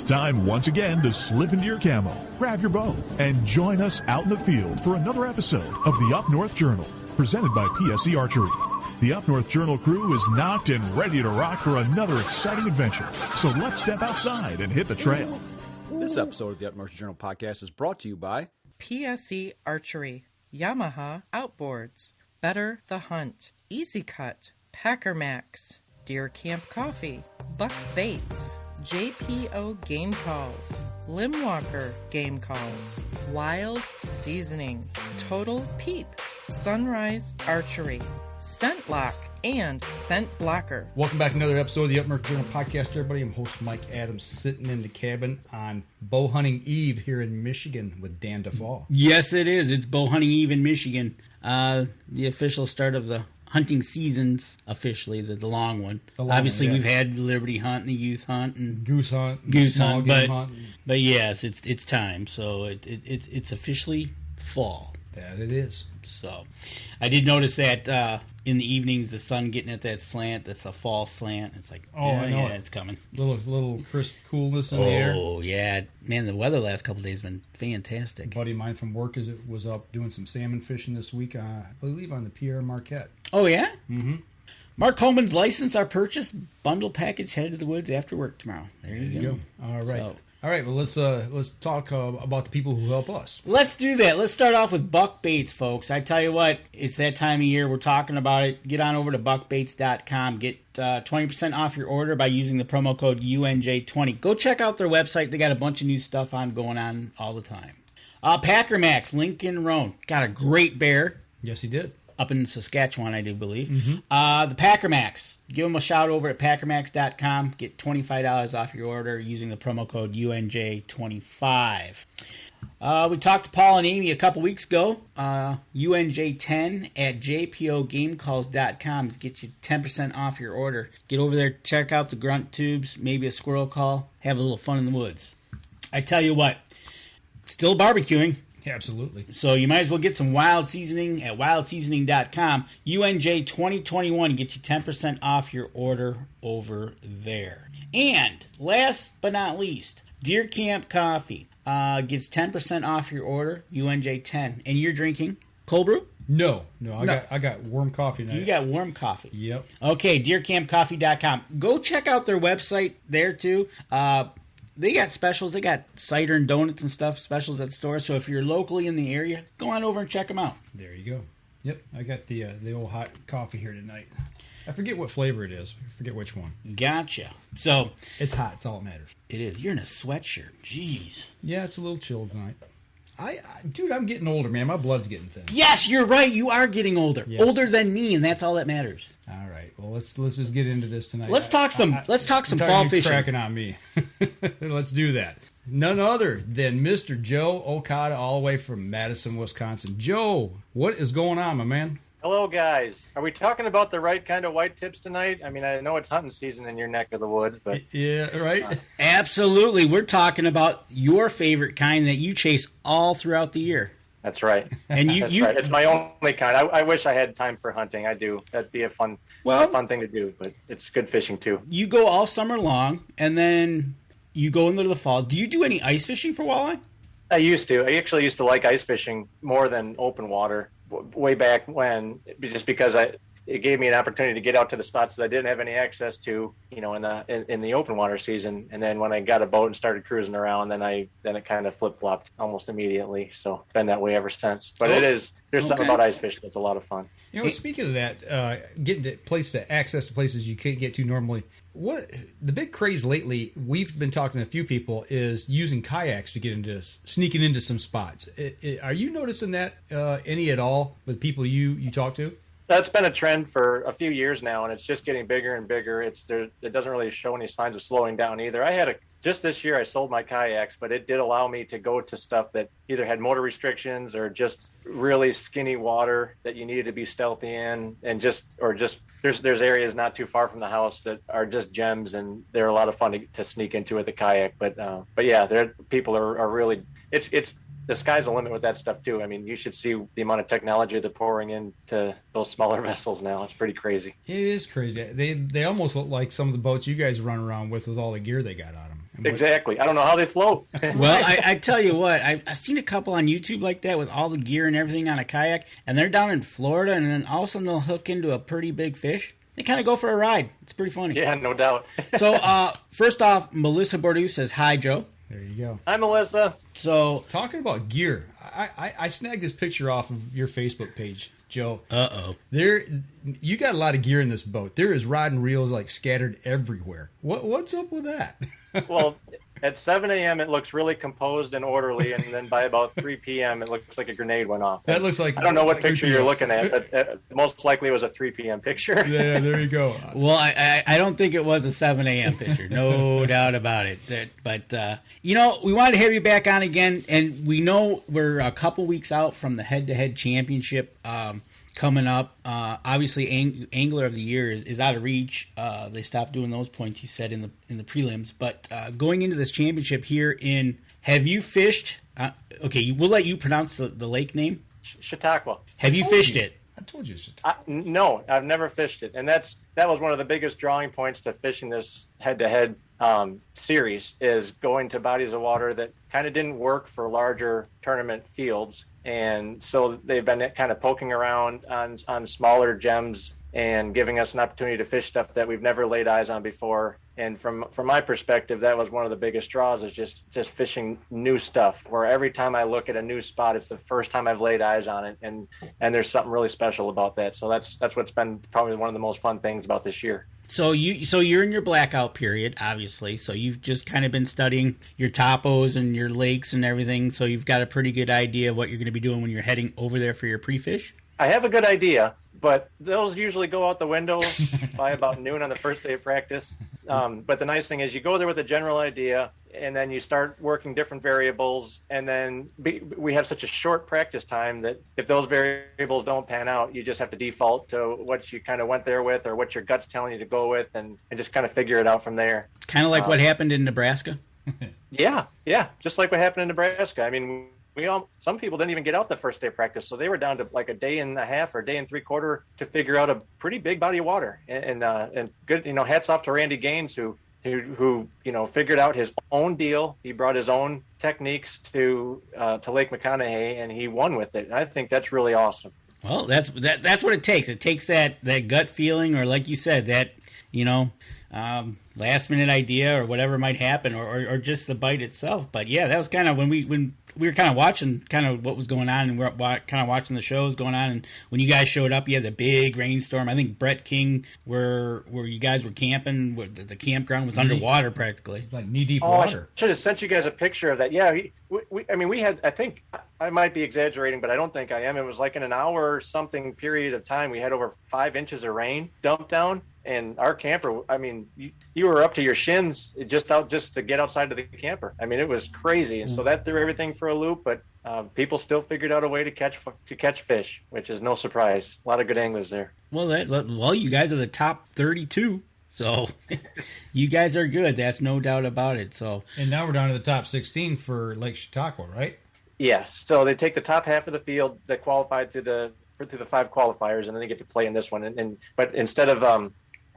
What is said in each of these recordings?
time once again to slip into your camo, grab your bow, and join us out in the field for another episode of the Up North Journal, presented by PSE Archery. The Up North Journal crew is knocked and ready to rock for another exciting adventure. So let's step outside and hit the trail. This episode of the Up North Journal podcast is brought to you by PSE Archery, Yamaha Outboards, Better the Hunt, Easy Cut, Packer Max, Deer Camp Coffee, Buck Baits, JPO Game Calls, Limwalker Game Calls, Wild Seasoning, Total Peep, Sunrise Archery, Scent Lock, and Scent Blocker. Welcome back to another episode of the Up North Journal podcast, everybody. I'm host Mike Adams, sitting in the cabin on Bow Hunting Eve here in Michigan with Dan DeFall. Yes, it is. It's Bow Hunting Eve in Michigan. The official start of the hunting seasons, officially, the long one. Obviously, we've had the Liberty Hunt and the Youth Hunt and Goose Hunt, but yes, it's time. So it's officially fall. That it is. So, I did notice that in the evenings, the sun getting at that slant, that's a fall slant. It's like, I know it's coming. Little crisp coolness in the air. Oh, yeah. Man, the weather the last couple of days has been fantastic. A buddy of mine from work was up doing some salmon fishing this week, I believe on the Pierre Marquette. Oh, yeah? Mm-hmm. Mark Holman's license, our purchase, bundle package, headed to the woods after work tomorrow. There you go. All right. So, all right, well, let's talk about the people who help us. let's do that. Let's start off with Buck Baits, folks. I tell you what, it's that time of year. We're talking about it. Get on over to buckbaits.com. Get 20% off your order by using the promo code UNJ20. Go check out their website. They got a bunch of new stuff going on all the time. Packer Max, Lincoln Roan, got a great bear. Yes, he did. Up in Saskatchewan, I do believe. Mm-hmm. The Packer Max. Give them a shout over at packermax.com. Get $25 off your order using the promo code UNJ25. We talked to Paul and Amy a couple weeks ago. UNJ10 at jpogamecalls.com gets you 10% off your order. Get over there, check out the grunt tubes, maybe a squirrel call, have a little fun in the woods. I tell you what, still barbecuing. Absolutely. So you might as well get some wild seasoning at wildseasoning.com. UNJ 2021 gets you 10% off your order over there. And last but not least, Deer Camp Coffee gets 10% off your order, UNJ 10. And you're drinking cold brew? No, I got warm coffee now. You got warm coffee. Yep. Okay, deercampcoffee.com. Go check out their website there too. They got specials. They got cider and donuts and stuff, specials at the store. So if you're locally in the area, go on over and check them out. There you go. Yep, I got the old hot coffee here tonight. I forget what flavor it is. I forget which one. Gotcha. So it's hot. It's all that matters. It is. You're in a sweatshirt. Jeez. Yeah, it's a little chilly tonight. Dude, I'm getting older, man. My blood's getting thin. Yes, you're right. You are getting older. Yes. Older than me, and that's all that matters. All right. Well, let's just get into this tonight. Let's talk some fall fishing. Cracking on me. Let's do that. None other than Mr. Joe Okada, all the way from Madison, Wisconsin. Joe, what is going on, my man? Hello, guys. Are we talking about the right kind of white tips tonight? I mean, I know it's hunting season in your neck of the wood, but yeah, right. Absolutely, we're talking about your favorite kind that you chase all throughout the year. That's right. And That's right. It's my only kind. I wish I had time for hunting. I do. That'd be a fun thing to do. But it's good fishing too. You go all summer long, and then you go into the fall. Do you do any ice fishing for walleye? I used to. I actually used to like ice fishing more than open water. Way back when, just because it gave me an opportunity to get out to the spots that I didn't have any access to, in the open water season. And then when I got a boat and started cruising around, then it kind of flip flopped almost immediately. So been that way ever since. But there's something about ice fishing that's a lot of fun. Speaking of that, getting to access to places you can't get to normally. What the big craze lately? We've been talking to a few people is using kayaks to sneaking into some spots. Are you noticing that any at all with people you talk to? That's been a trend for a few years now, and it's just getting bigger and bigger. It doesn't really show any signs of slowing down either. Just this year I sold my kayaks, but it did allow me to go to stuff that either had motor restrictions or just really skinny water that you needed to be stealthy in, and there's areas not too far from the house that are just gems, and they're a lot of fun to sneak into with a kayak. But yeah, people are really it's the sky's the limit with that stuff too. I mean, you should see the amount of technology they're pouring into those smaller vessels now. It's pretty crazy. It is crazy. They almost look like some of the boats you guys run around with all the gear they got on them. Exactly. I don't know how they float. Well, I tell you what, I've seen a couple on YouTube like that with all the gear and everything on a kayak, and they're down in Florida, and then all of a sudden they'll hook into a pretty big fish. They kind of go for a ride. It's pretty funny. Yeah, no doubt. So, first off, Melissa Bordeaux says, hi, Joe. There you go. Hi, Melissa. So, Talking about gear, I snagged this picture off of your Facebook page, Joe. You got a lot of gear in this boat. There is rod and reels like scattered everywhere. What's up with that? Well, at 7 a.m. it looks really composed and orderly, and then by about 3 p.m. it looks like a grenade went off. That looks like... I don't know what picture you're looking at, but most likely it was a 3 p.m. picture. Yeah, there you go. well, I don't think it was a 7 a.m. picture. No doubt about it. But, we wanted to have you back on again, and we know we're a couple weeks out from the head-to-head championship coming up. Obviously, Angler of the Year is out of reach. They stopped doing those points, you said, in the prelims. But going into this championship here have you fished? Okay, we'll let you pronounce the lake name. Chautauqua. Have you fished it? I told you Chautauqua. No, I've never fished it. And that was one of the biggest drawing points to fishing this head-to-head series, is going to bodies of water that kind of didn't work for larger tournament fields. And so they've been kind of poking around on smaller gems and giving us an opportunity to fish stuff that we've never laid eyes on before. And from my perspective, that was one of the biggest draws, is just fishing new stuff, where every time I look at a new spot, it's the first time I've laid eyes on it. And there's something really special about that. So that's what's been probably one of the most fun things about this year. So you're in your blackout period, obviously. So you've just kind of been studying your topos and your lakes and everything. So you've got a pretty good idea of what you're going to be doing when you're heading over there for your pre-fish. I have a good idea, but those usually go out the window by about noon on the first day of practice. But the nice thing is you go there with a general idea, and then you start working different variables. And then we have such a short practice time that if those variables don't pan out, you just have to default to what you kind of went there with, or what your gut's telling you to go with, and just kind of figure it out from there. Kind of like what happened in Nebraska? Yeah. Just like what happened in Nebraska. I mean, some people didn't even get out the first day of practice, so they were down to like a day and a half or a day and 3/4 to figure out a pretty big body of water. And good, hats off to Randy Gaines, who figured out his own deal. He brought his own techniques to Lake McConaughey, and he won with it. And I think that's really awesome. Well, that's what it takes. It takes that gut feeling, or like you said, that last minute idea or whatever might happen, or just the bite itself. But yeah, that was kind of when we were kind of watching kind of what was going on, and we're kind of watching the shows going on. And when you guys showed up, you had the big rainstorm. I think Brett King, where you guys were camping, where the campground was underwater practically. It's like knee deep water. I should have sent you guys a picture of that. Yeah, we had, I think, I might be exaggerating, but I don't think I am. It was like in an hour or something period of time, we had over 5 inches of rain dumped down. And our camper, I mean, you were up to your shins just to get outside of the camper. I mean, it was crazy. And so that threw everything for a loop, but people still figured out a way to catch fish, which is no surprise. A lot of good anglers there. Well, you guys are the top 32. So you guys are good. That's no doubt about it. So, and now we're down to the top 16 for Lake Chautauqua, right? Yeah. So they take the top half of the field that qualified through the 5 qualifiers, and then they get to play in this one. But instead of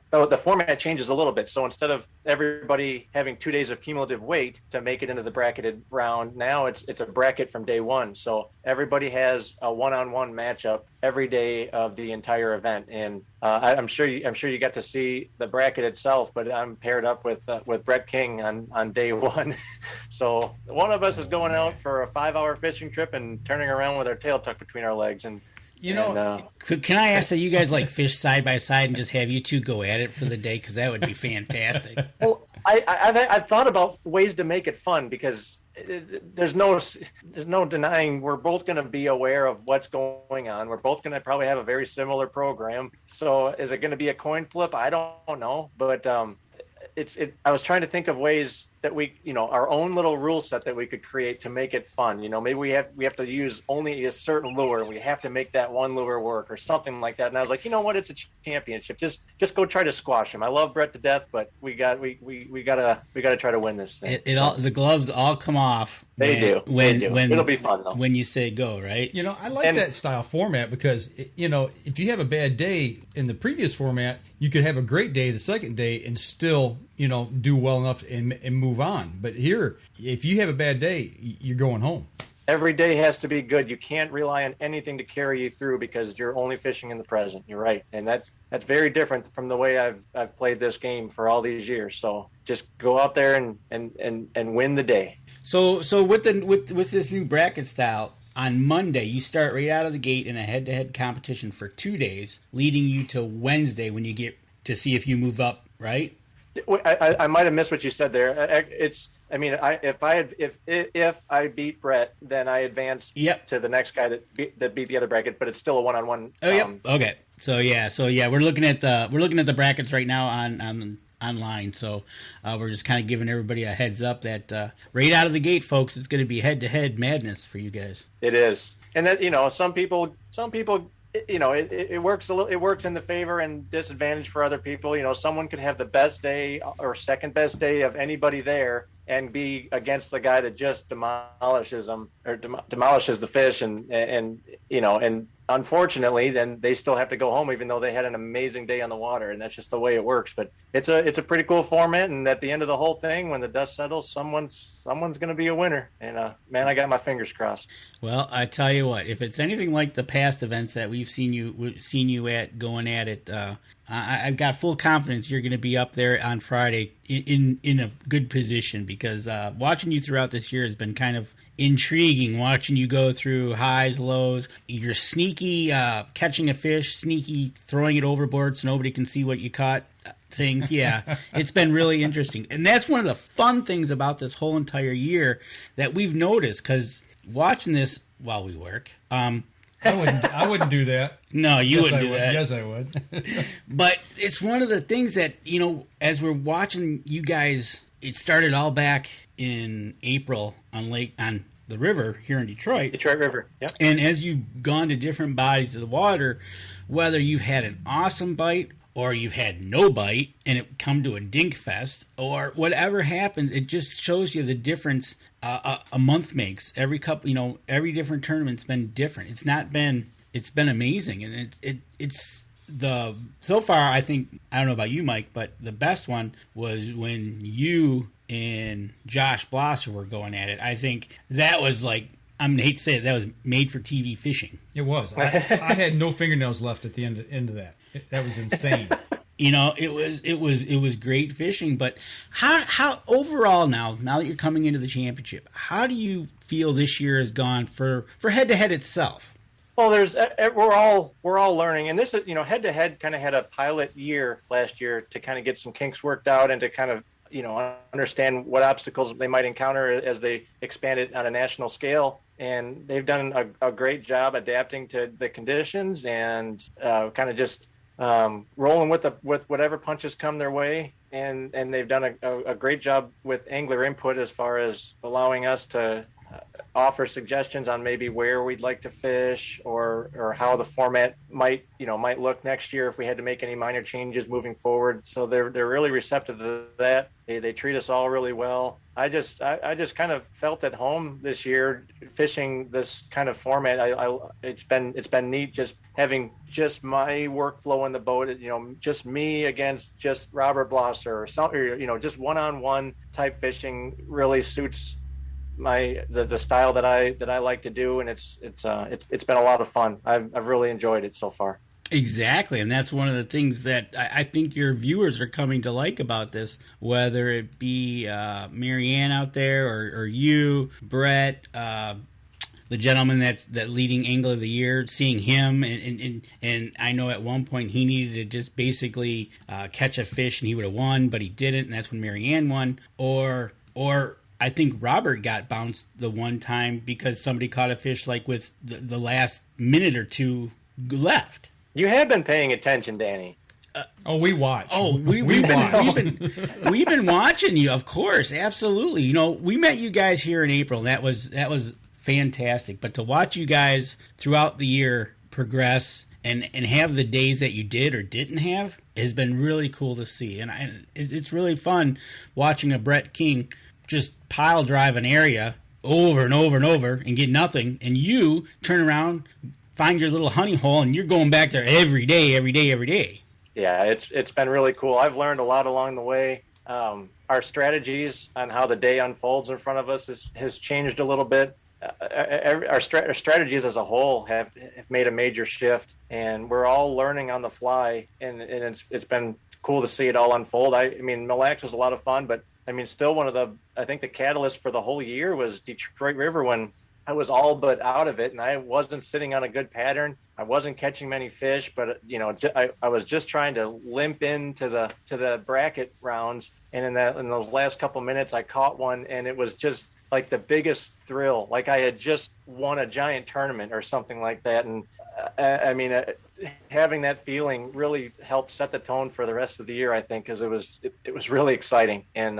the format changes a little bit. So instead of everybody having 2 days of cumulative weight to make it into the bracketed round, now it's a bracket from day one. So everybody has a one-on-one matchup every day of the entire event. And I'm sure you got to see the bracket itself, but I'm paired up with Brett King on day one. So one of us is going out for a 5-hour fishing trip and turning around with our tail tucked between our legs. And can I ask that you guys like fish side by side and just have you two go at it for the day? Because that would be fantastic. Well, I've thought about ways to make it fun, because there's no denying we're both going to be aware of what's going on. We're both going to probably have a very similar program. So is it going to be a coin flip? I don't know, but I was trying to think of ways that we, our own little rule set that we could create to make it fun. Maybe we have to use only a certain lure, and we have to make that one lure work or something like that. And I was like, you know what? It's a championship. Just go try to squash him. I love Brett to death, but we gotta try to win this thing. The gloves all come off. They do. It'll be fun though. When you say go, right? I like that style format, because if you have a bad day in the previous format, you could have a great day the second day and still do well enough and move on. But here, if you have a bad day, you're going home. Every day has to be good. You can't rely on anything to carry you through because you're only fishing in the present. You're right, and that's very different from the way I've played this game for all these years. So just go out there and win the day. So with this new bracket style, on Monday you start right out of the gate in a head-to-head competition for 2 days, leading you to Wednesday when you get to see if you move up. Right? I might have missed what you said there. If I beat Brett, then I advance to the next guy that beat the other bracket, but it's still a one-on-one. Oh, yep. Okay. So we're looking at the brackets right now on online. So we're just kind of giving everybody a heads up that right out of the gate, folks, it's going to be head-to-head madness for you guys. It is, and that some people. It works it works in the favor and disadvantage for other people. Someone could have the best day or second best day of anybody there and be against the guy that just demolishes them or demolishes the fish, and unfortunately, then they still have to go home even though they had an amazing day on the water, and that's just the way it works. But it's a pretty cool format, and at the end of the whole thing, when the dust settles, someone's going to be a winner. And man, I got my fingers crossed. Well, I tell you what, if it's anything like the past events that we've seen you at going at it, I've got full confidence you're going to be up there on Friday in a good position, because watching you throughout this year has been kind of intriguing, watching you go through highs, lows. You're sneaky catching a fish, sneaky throwing it overboard so nobody can see what you caught. Things, yeah. It's been really interesting. And that's one of the fun things about this whole entire year that we've noticed, because watching this while we work. I wouldn't do that. No, you wouldn't do that. Yes, I would. But it's one of the things that, as we're watching you guys, it started all back in April on the river here in Detroit. Detroit River, yep. And as you've gone to different bodies of the water, whether you've had an awesome bite or you've had no bite and it come to a dink fest, or whatever happens, it just shows you the difference a month makes. Every couple, every different tournament's been different. It's been amazing, and it's so far, I think, I don't know about you, Mike, but the best one was when you and Josh Blosser were going at it. I think that was like, I'm gonna hate to say it, that was made for TV fishing. It was. I had no fingernails left at the end of that. That was insane. It was great fishing. But how overall now that you're coming into the championship, how do you feel this year has gone for head to head itself? Well, we're all learning, and this is head to head kind of had a pilot year last year to kind of get some kinks worked out and to kind of understand what obstacles they might encounter as they expand it on a national scale. And they've done a great job adapting to the conditions and kind of just rolling with whatever punches come their way. And they've done a great job with angler input as far as allowing us to offer suggestions on maybe where we'd like to fish or how the format might look next year if we had to make any minor changes moving forward. So they're really receptive to that. They treat us all really well. I just kind of felt at home this year fishing this kind of format. It's been neat just having just my workflow in the boat, just me against just Robert Blosser or something, just one-on-one type fishing really suits the style that I like to do, and it's been a lot of fun. I've really enjoyed it so far. Exactly, and that's one of the things that I think your viewers are coming to like about this, whether it be Marianne out there or you, Brett, the gentleman that leading angler of the year, seeing him, and I know at one point he needed to just basically catch a fish and he would have won, but he didn't, and that's when Marianne won, or I think Robert got bounced the one time because somebody caught a fish like with the last minute or two left. You have been paying attention, Danny. We watch. We've been watching you, of course, absolutely. We met you guys here in April, and that was fantastic. But to watch you guys throughout the year progress and have the days that you did or didn't have has been really cool to see. And it's really fun watching a Brett King just pile drive an area over and over and over and get nothing, and you turn around, find your little honey hole, and you're going back there every day. Yeah, it's been really cool. I've learned a lot along the way. our strategies on how the day unfolds in front of us has changed a little bit. Our strategies as a whole have made a major shift, and we're all learning on the fly, and it's been cool to see it all unfold. I mean, Mille Lacs was a lot of fun, but I mean, still I think the catalyst for the whole year was Detroit River, when I was all but out of it, and I wasn't sitting on a good pattern. I wasn't catching many fish, but I was just trying to limp into the bracket rounds, and in those last couple minutes, I caught one, and it was just like the biggest thrill, like I had just won a giant tournament or something like that. And I mean, having that feeling really helped set the tone for the rest of the year, I think, because it was really exciting. And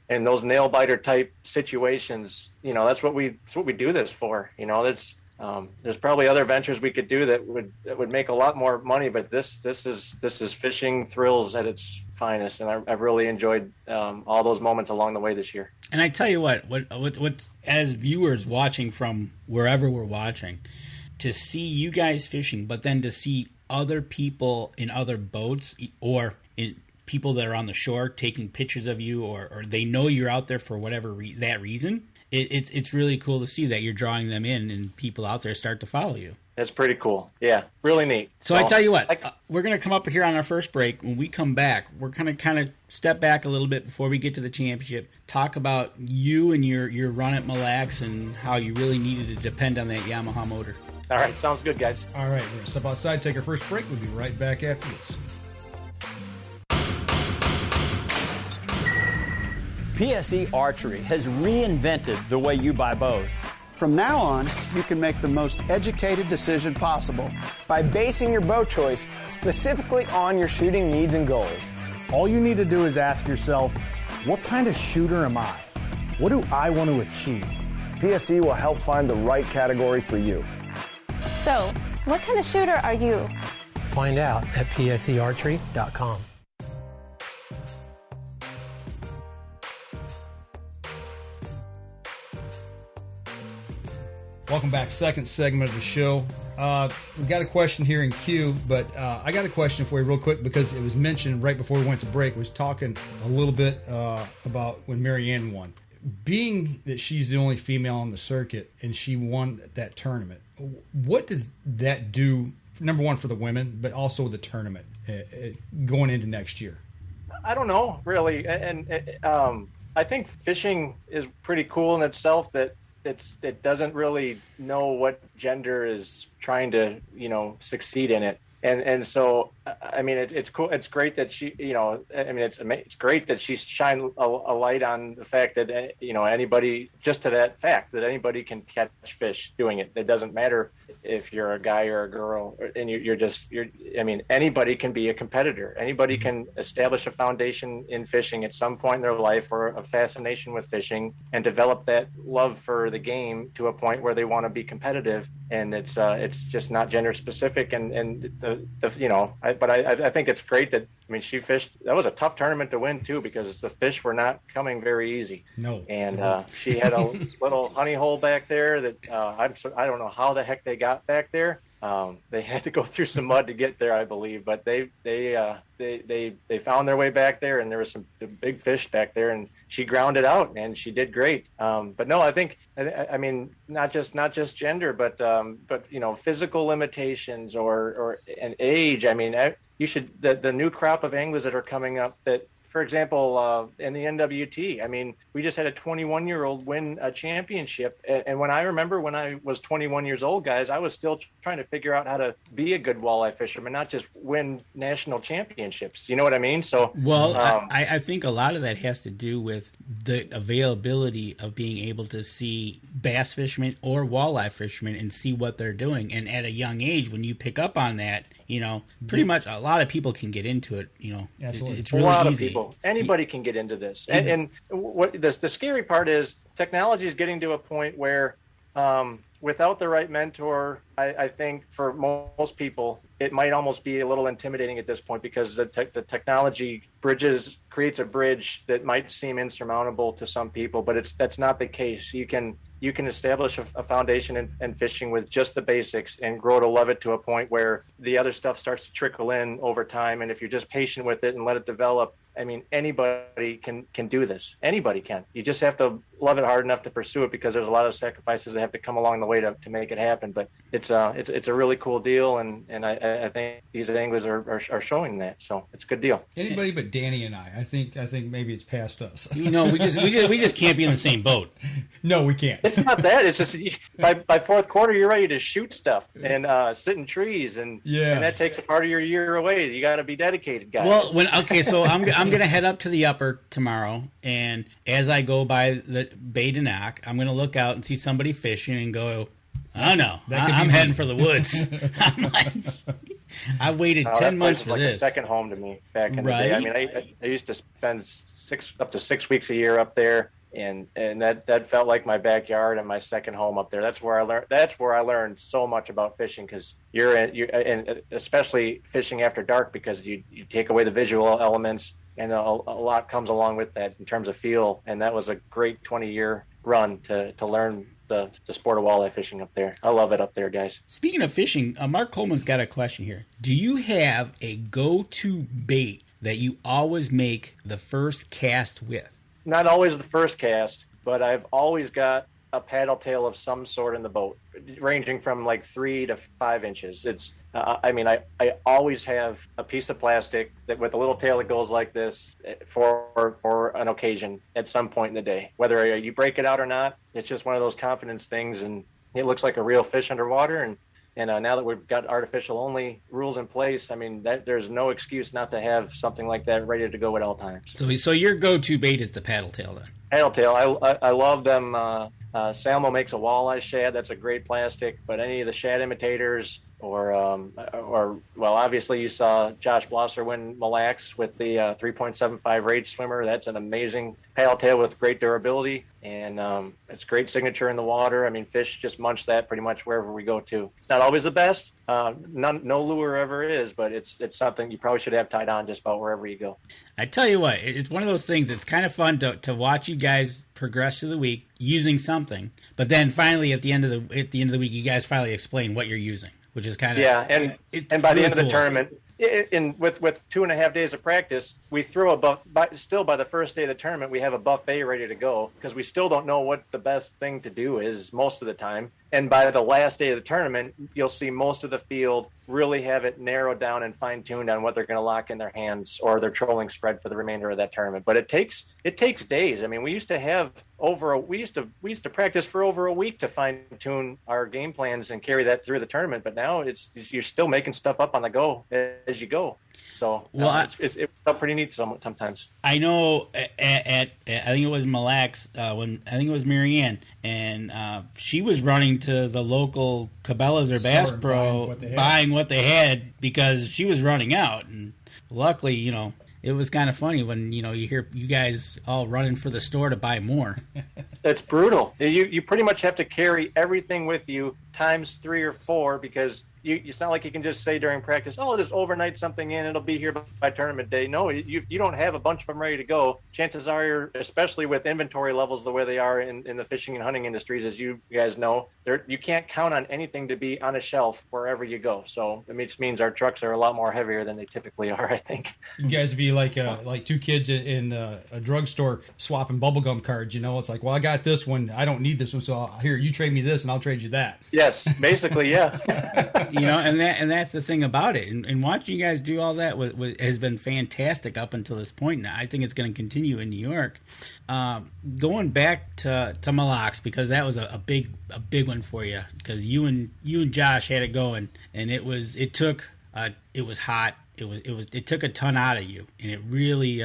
those nail biter type situations, that's what we do this for. There's probably other ventures we could do that would make a lot more money, but this is fishing thrills at its finest, and I've really enjoyed all those moments along the way this year. And I tell you what as viewers watching from wherever we're watching, to see you guys fishing, but then to see other people in other boats or people that are on the shore taking pictures of you, or they know you're out there for whatever that reason. It's really cool to see that you're drawing them in, and people out there start to follow you. That's pretty cool. Yeah, really neat. So I tell you what, we're going to come up here on our first break. When we come back, we're going to kind of step back a little bit before we get to the championship, talk about you and your run at Mille Lacs and how you really needed to depend on that Yamaha motor. All right, sounds good, guys. All right, we're going to step outside, take our first break. We'll be right back after this. PSE Archery has reinvented the way you buy bows. From now on, you can make the most educated decision possible by basing your bow choice specifically on your shooting needs and goals. All you need to do is ask yourself, what kind of shooter am I? What do I want to achieve? PSE will help find the right category for you. So, what kind of shooter are you? Find out at psearchery.com. Welcome back. Second segment of the show. We've got a question here in queue, but I got a question for you real quick because it was mentioned right before we went to break. We was talking a little bit about when Marianne won. Being that she's the only female on the circuit and she won that tournament, what does that do, number one, for the women, but also the tournament going into next year? I don't know, really. And I think fishing is pretty cool in itself, that it doesn't really know what gender is trying to succeed in it, and so I mean it's cool. It's great that she it's great that she's shined a light on the fact that anybody, just to that fact that anybody can catch fish doing it. It doesn't matter if you're a guy or a girl, and anybody can be a competitor. Anybody can establish a foundation in fishing at some point in their life, or a fascination with fishing, and develop that love for the game to a point where they want to be competitive. And it's just not gender specific. But I think it's great that, she fished. That was a tough tournament to win too, because the fish were not coming very easy. No. And she had a little honey hole back there that I don't know how the heck they got back there. They had to go through some mud to get there, I believe, but they found their way back there, and there was some big fish back there, and she ground it out, and she did great. But no, I think, not just gender, but physical limitations or an age. You should, the new crop of anglers that are coming up, that, for example, in the NWT, we just had a 21-year-old win a championship. And when I was 21 years old, guys, I was still trying to figure out how to be a good walleye fisherman, not just win national championships. You know what I mean? So, well, I think a lot of that has to do with the availability of being able to see bass fishermen or walleye fishermen and see what they're doing. And at a young age, when you pick up on that, pretty much a lot of people can get into it. Absolutely. It's really a lot easy. of people. Anybody can get into this. And what the scary part is, technology is getting to a point where without the right mentor, I think for most people, it might almost be a little intimidating at this point because the technology creates a bridge that might seem insurmountable to some people, but that's not the case. You can establish a foundation in fishing with just the basics and grow to love it to a point where the other stuff starts to trickle in over time. And if you're just patient with it and let it develop, I mean, anybody can do this. Anybody can. You just have to love it hard enough to pursue it because there's a lot of sacrifices that have to come along the way to make it happen. But it's a really cool deal, and I think these anglers are showing that. So it's a good deal. Anybody but Danny and I think maybe it's past us. We just can't be in the same boat. No, we can't. It's not that. It's just by fourth quarter, you're ready to shoot stuff and sit in trees, and that takes a part of your year away. You got to be dedicated, guys. Well, so I'm going to head up to the upper tomorrow, and as I go by the Bay de Noc, I'm going to look out and see somebody fishing and go, oh no, I'm heading for the woods. I waited 10 months for like this. A second home to me back in the day. I mean, I used to spend up to 6 weeks a year up there, and that felt like my backyard and my second home up there. That's where I learned so much about fishing, because and especially fishing after dark, because you take away the visual elements, and a lot comes along with that in terms of feel. And that was a great 20-year run to learn the sport of walleye fishing up there. I love it up there, guys. Speaking of fishing, Mark Coleman's got a question here. Do you have a go-to bait that you always make the first cast with? Not always the first cast, but I've always got a paddle tail of some sort in the boat, ranging from like 3 to 5 inches. It's I always have a piece of plastic that with a little tail that goes like this for an occasion at some point in the day. Whether you break it out or not, it's just one of those confidence things, and it looks like a real fish underwater. And now that we've got artificial only rules in place, I mean, there's no excuse not to have something like that ready to go at all times. So your go-to bait is the paddle tail then? Paddle tail. I love them. Salmo makes a walleye shad. That's a great plastic. But any of the shad imitators, or obviously you saw Josh Blosser win Mille Lacs with the 3.75 rate swimmer. That's an amazing paddle tail with great durability, and it's great signature in the water. I mean, fish just munch that pretty much wherever we go to. It's not always the best. No lure ever is, but it's something you probably should have tied on just about wherever you go. I tell you what, it's one of those things that's kind of fun to watch you guys progress through the week using something, but then finally at the end of the week, you guys finally explain what you're using, which is kind of and by the end of the tournament, with 2.5 days of practice, we throw still by the first day of the tournament, we have a buffet ready to go, because we still don't know what the best thing to do is most of the time. And by the last day of the tournament, you'll see most of the field really have it narrowed down and fine-tuned on what they're going to lock in their hands or their trolling spread for the remainder of that tournament. But it takes days. I mean, we used to practice for over a week to fine-tune our game plans and carry that through the tournament. But now you're still making stuff up on the go as you go. So it's pretty neat sometimes. I know at I think it was Mille Lacs, when I think it was Marianne, and she was running to the local Cabela's or Bass Pro buying what they had because she was running out. And luckily, it was kind of funny when you hear you guys all running for the store to buy more. It's brutal. You pretty much have to carry everything with you times 3 or 4, because it's not like you can just say during practice, oh, just overnight something in, it'll be here by tournament day. No, you don't have a bunch of them ready to go. Chances are, especially with inventory levels the way they are in the fishing and hunting industries, as you guys know, you can't count on anything to be on a shelf wherever you go. So it means our trucks are a lot more heavier than they typically are, I think. You guys would be like two kids in a drugstore swapping bubblegum cards. It's like, well, I got this one, I don't need this one, so here, you trade me this and I'll trade you that. Yes, basically, yeah. And that's the thing about it. And watching you guys do all that has been fantastic up until this point. Now I think it's going to continue in New York. Going back to Mille Lacs, because that was a big one for you, because you and Josh had it going, and it was hot. It took a ton out of you, and it really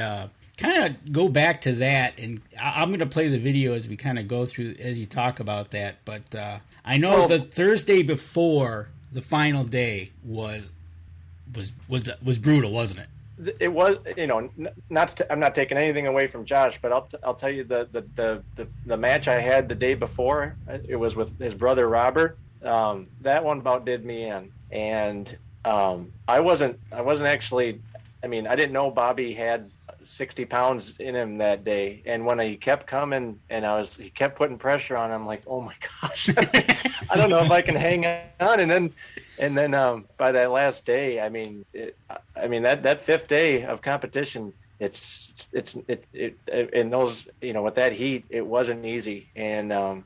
kind of go back to that. And I'm going to play the video as we kind of go through as you talk about that. But I know the Thursday before the final day was brutal, wasn't it? It was, I'm not taking anything away from Josh, but I'll tell you the match I had the day before, it was with his brother Robert. That one about did me in, and I wasn't actually. I mean, I didn't know Bobby had 60 pounds in him that day, and when he kept coming and he kept putting pressure on him, I'm like, oh my gosh, I don't know if I can hang on. And then by that last day, that fifth day of competition, it's in those, with that heat, it wasn't easy. And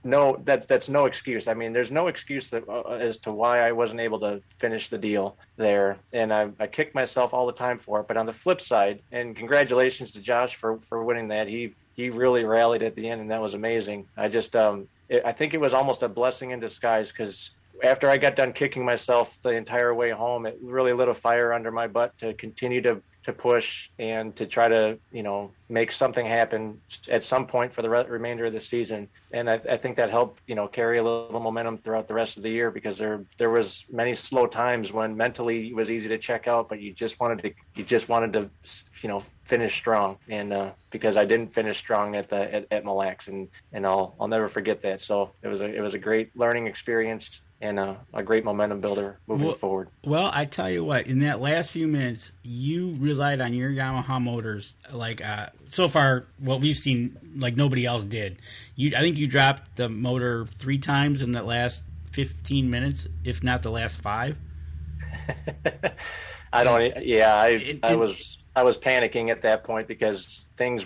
no, that's no excuse. I mean, there's no excuse as to why I wasn't able to finish the deal there. And I kick myself all the time for it. But on the flip side, and congratulations to Josh for winning that. He really rallied at the end, and that was amazing. I just, I think it was almost a blessing in disguise, because after I got done kicking myself the entire way home, it really lit a fire under my butt to continue to push and to try to, make something happen at some point for the remainder of the season. And I think that helped, carry a little momentum throughout the rest of the year, because there was many slow times when mentally it was easy to check out, but you just wanted to finish strong. And because I didn't finish strong at Mille Lacs, and I'll never forget that. So it was a great learning experience and a great momentum builder moving forward. Well, I tell you what, in that last few minutes, you relied on your Yamaha motors like so far what we've seen like nobody else did. I think you dropped the motor 3 times in that last 15 minutes, if not the last 5. I was panicking at that point, because things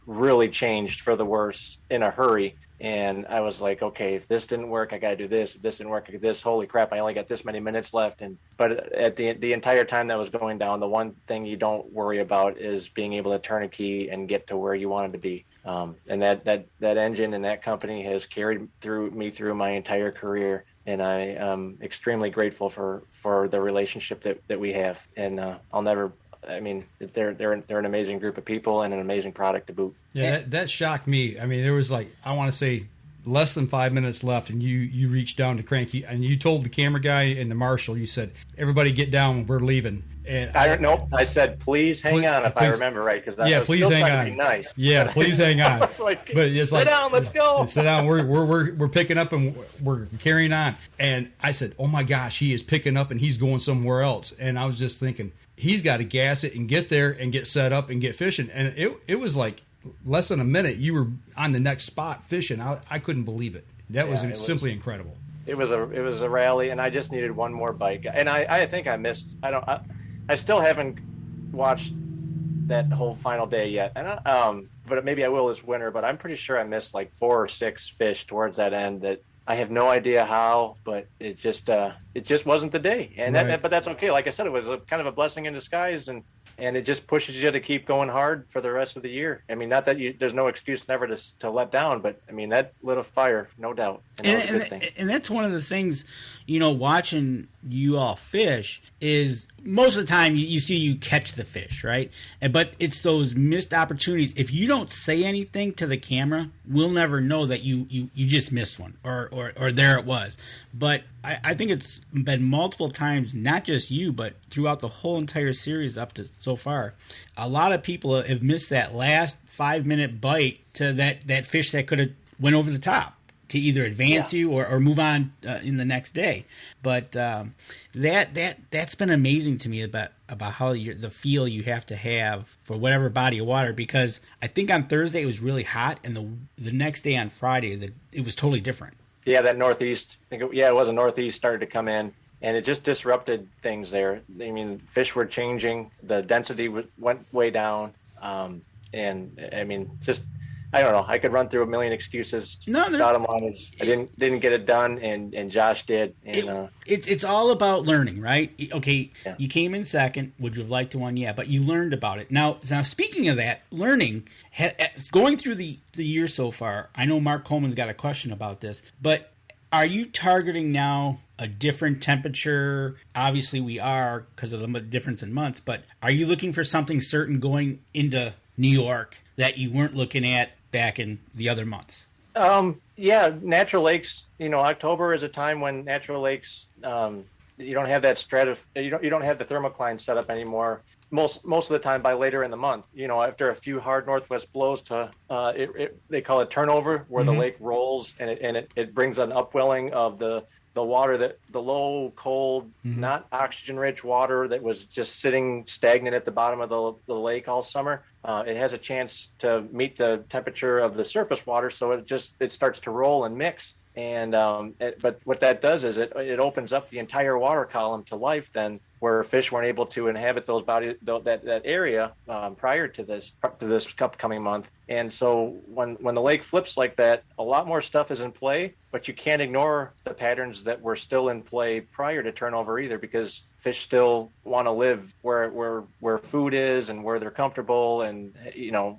really changed for the worse in a hurry. And I was like, okay, if this didn't work, I got to do this. If this didn't work, I got this. Holy crap, I only got this many minutes left. But at the entire time that was going down, the one thing you don't worry about is being able to turn a key and get to where you wanted to be. And that engine and that company has carried me through my entire career. And I am extremely grateful for the relationship that we have. And I'll never. I mean, they're an amazing group of people and an amazing product to boot. Yeah, that shocked me. I mean, there was like, I want to say less than 5 minutes left, and you reached down to crank, and you told the camera guy and the marshal, you said, "Everybody get down, we're leaving." And I said, "Please hang on," if I remember right, because I was please still hang trying on. to be nice. Yeah, please hang on. Like, but it's sit down, let's go. Sit down. We're picking up and we're carrying on. And I said, "Oh my gosh, he is picking up and he's going somewhere else." And I was just thinking, he's got to gas it and get there and get set up and get fishing. And it was like less than a minute, you were on the next spot fishing. I couldn't believe it. That was simply incredible. It was a rally, and I just needed one more bite. And I think I missed. I still haven't watched that whole final day yet. And but maybe I will this winter. But I'm pretty sure I missed like 4 or 6 fish towards that end that I have no idea how, but it just wasn't the day. And but that's okay. Like I said, it was kind of a blessing in disguise, and it just pushes you to keep going hard for the rest of the year. I mean, not that there's no excuse never to let down, but I mean, that lit a fire, no doubt. And that's one of the things, watching you all fish is most of the time you see you catch the fish, right? But it's those missed opportunities. If you don't say anything to the camera, we'll never know that you just missed one or there it was. But I think it's been multiple times, not just you, but throughout the whole entire series up to so far. A lot of people have missed that last 5-minute bite to that fish that could have went over the top to either advance you or move on in the next day. But that's been amazing to me about how the feel you have to have for whatever body of water, because I think on Thursday it was really hot, and the next day on Friday it was totally different. Yeah, that northeast. It was a northeast started to come in, and it just disrupted things there. I mean, fish were changing, the density went way down, and I mean, just I don't know. I could run through a million excuses. Bottom line is, I didn't get it done, and Josh did. And it's all about learning, right? Okay, you came in second. Would you have liked to win? Yeah, but you learned about it. Now speaking of that, learning, going through the year so far, I know Mark Coleman's got a question about this, but are you targeting now a different temperature? Obviously we are, because of the difference in months, but are you looking for something certain going into New York that you weren't looking at back in the other months? Natural lakes, October is a time when natural lakes you don't have that you don't have the thermocline set up anymore. Most of the time by later in the month, after a few hard northwest blows to they call it turnover, where the lake rolls and it brings an upwelling of the water, that the low, cold, not oxygen rich water that was just sitting stagnant at the bottom of the lake all summer. It has a chance to meet the temperature of the surface water, so it starts to roll and mix. And but what that does is it opens up the entire water column to life then, where fish weren't able to inhabit those that area prior to this upcoming month. And so when the lake flips like that, a lot more stuff is in play, but you can't ignore the patterns that were still in play prior to turnover either, because fish still want to live where food is and where they're comfortable and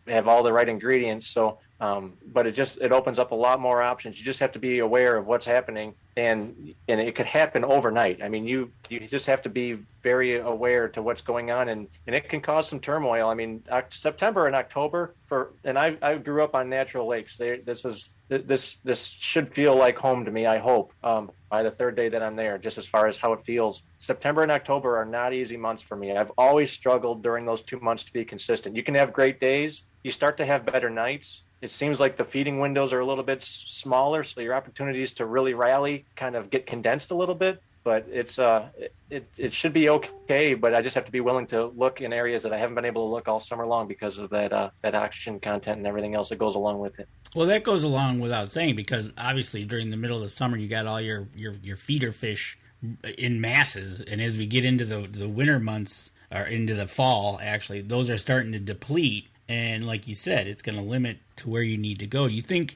have all the right ingredients. So but it opens up a lot more options. You just have to be aware of what's happening, and it could happen overnight. I mean, you just have to be very aware to what's going on, and it can cause some turmoil. I mean, September and October I grew up on natural lakes. This should feel like home to me, I hope, by the third day that I'm there, just as far as how it feels. September and October are not easy months for me. I've always struggled during those 2 months to be consistent. You can have great days. You start to have better nights. It seems like the feeding windows are a little bit smaller, so your opportunities to really rally kind of get condensed a little bit. But it should be okay. But I just have to be willing to look in areas that I haven't been able to look all summer long because of that oxygen content and everything else that goes along with it. Well, that goes along without saying, because obviously during the middle of the summer you got all your feeder fish in masses, and as we get into the winter months or into the fall, actually, those are starting to deplete. And like you said, it's going to limit to where you need to go. Do you think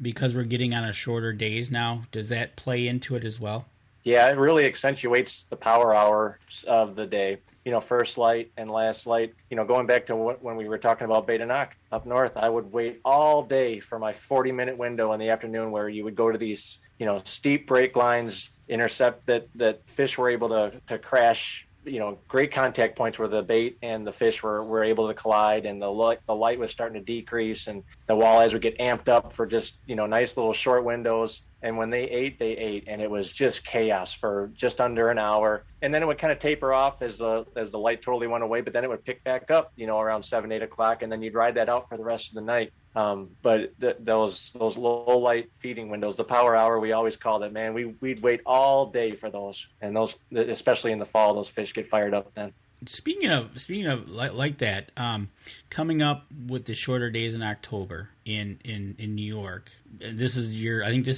because we're getting on a shorter days now, does that play into it as well? Yeah, it really accentuates the power hours of the day. First light and last light. Going back to when we were talking about bait and knock up north, I would wait all day for my 40-minute window in the afternoon, where you would go to these, steep break lines, intercept that fish were able to crash. Great contact points where the bait and the fish were able to collide, and the light was starting to decrease, and the walleyes would get amped up for just, nice little short windows. And when they ate, and it was just chaos for just under an hour. And then it would kind of taper off as the light totally went away, but then it would pick back up, around 7, 8 o'clock, and then you'd ride that out for the rest of the night. But those low light feeding windows, the power hour, we always called it, man, we'd wait all day for those, and those, especially in the fall, those fish get fired up then. Speaking of like that, coming up with the shorter days in October in New York, I think this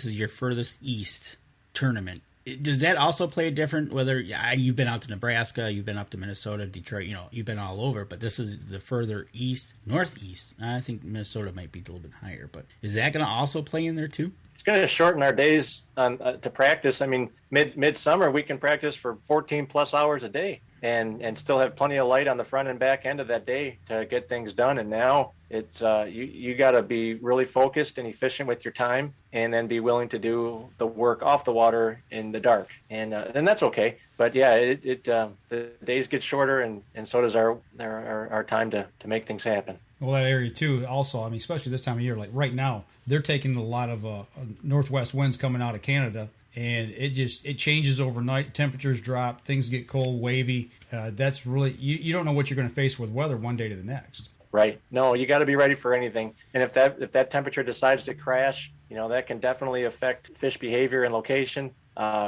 is your furthest east tournament. Does that also play a different, whether you've been out to Nebraska, you've been up to Minnesota, Detroit, you've been all over, but this is the further east, northeast. I think Minnesota might be a little bit higher, but is that going to also play in there too? It's going to shorten our days to practice. I mean, midsummer we can practice for 14 plus hours a day and still have plenty of light on the front and back end of that day to get things done. And now it's you got to be really focused and efficient with your time, and then be willing to do the work off the water in the dark, and that's okay. But yeah, the days get shorter, and so does our time to make things happen. Well, that area too, also, I mean, especially this time of year, like right now, they're taking a lot of northwest winds coming out of Canada, and it changes overnight. Temperatures drop, things get cold, wavy. That's really, you don't know what you're going to face with weather one day to the next. Right. No, you got to be ready for anything. And if that temperature decides to crash, that can definitely affect fish behavior and location.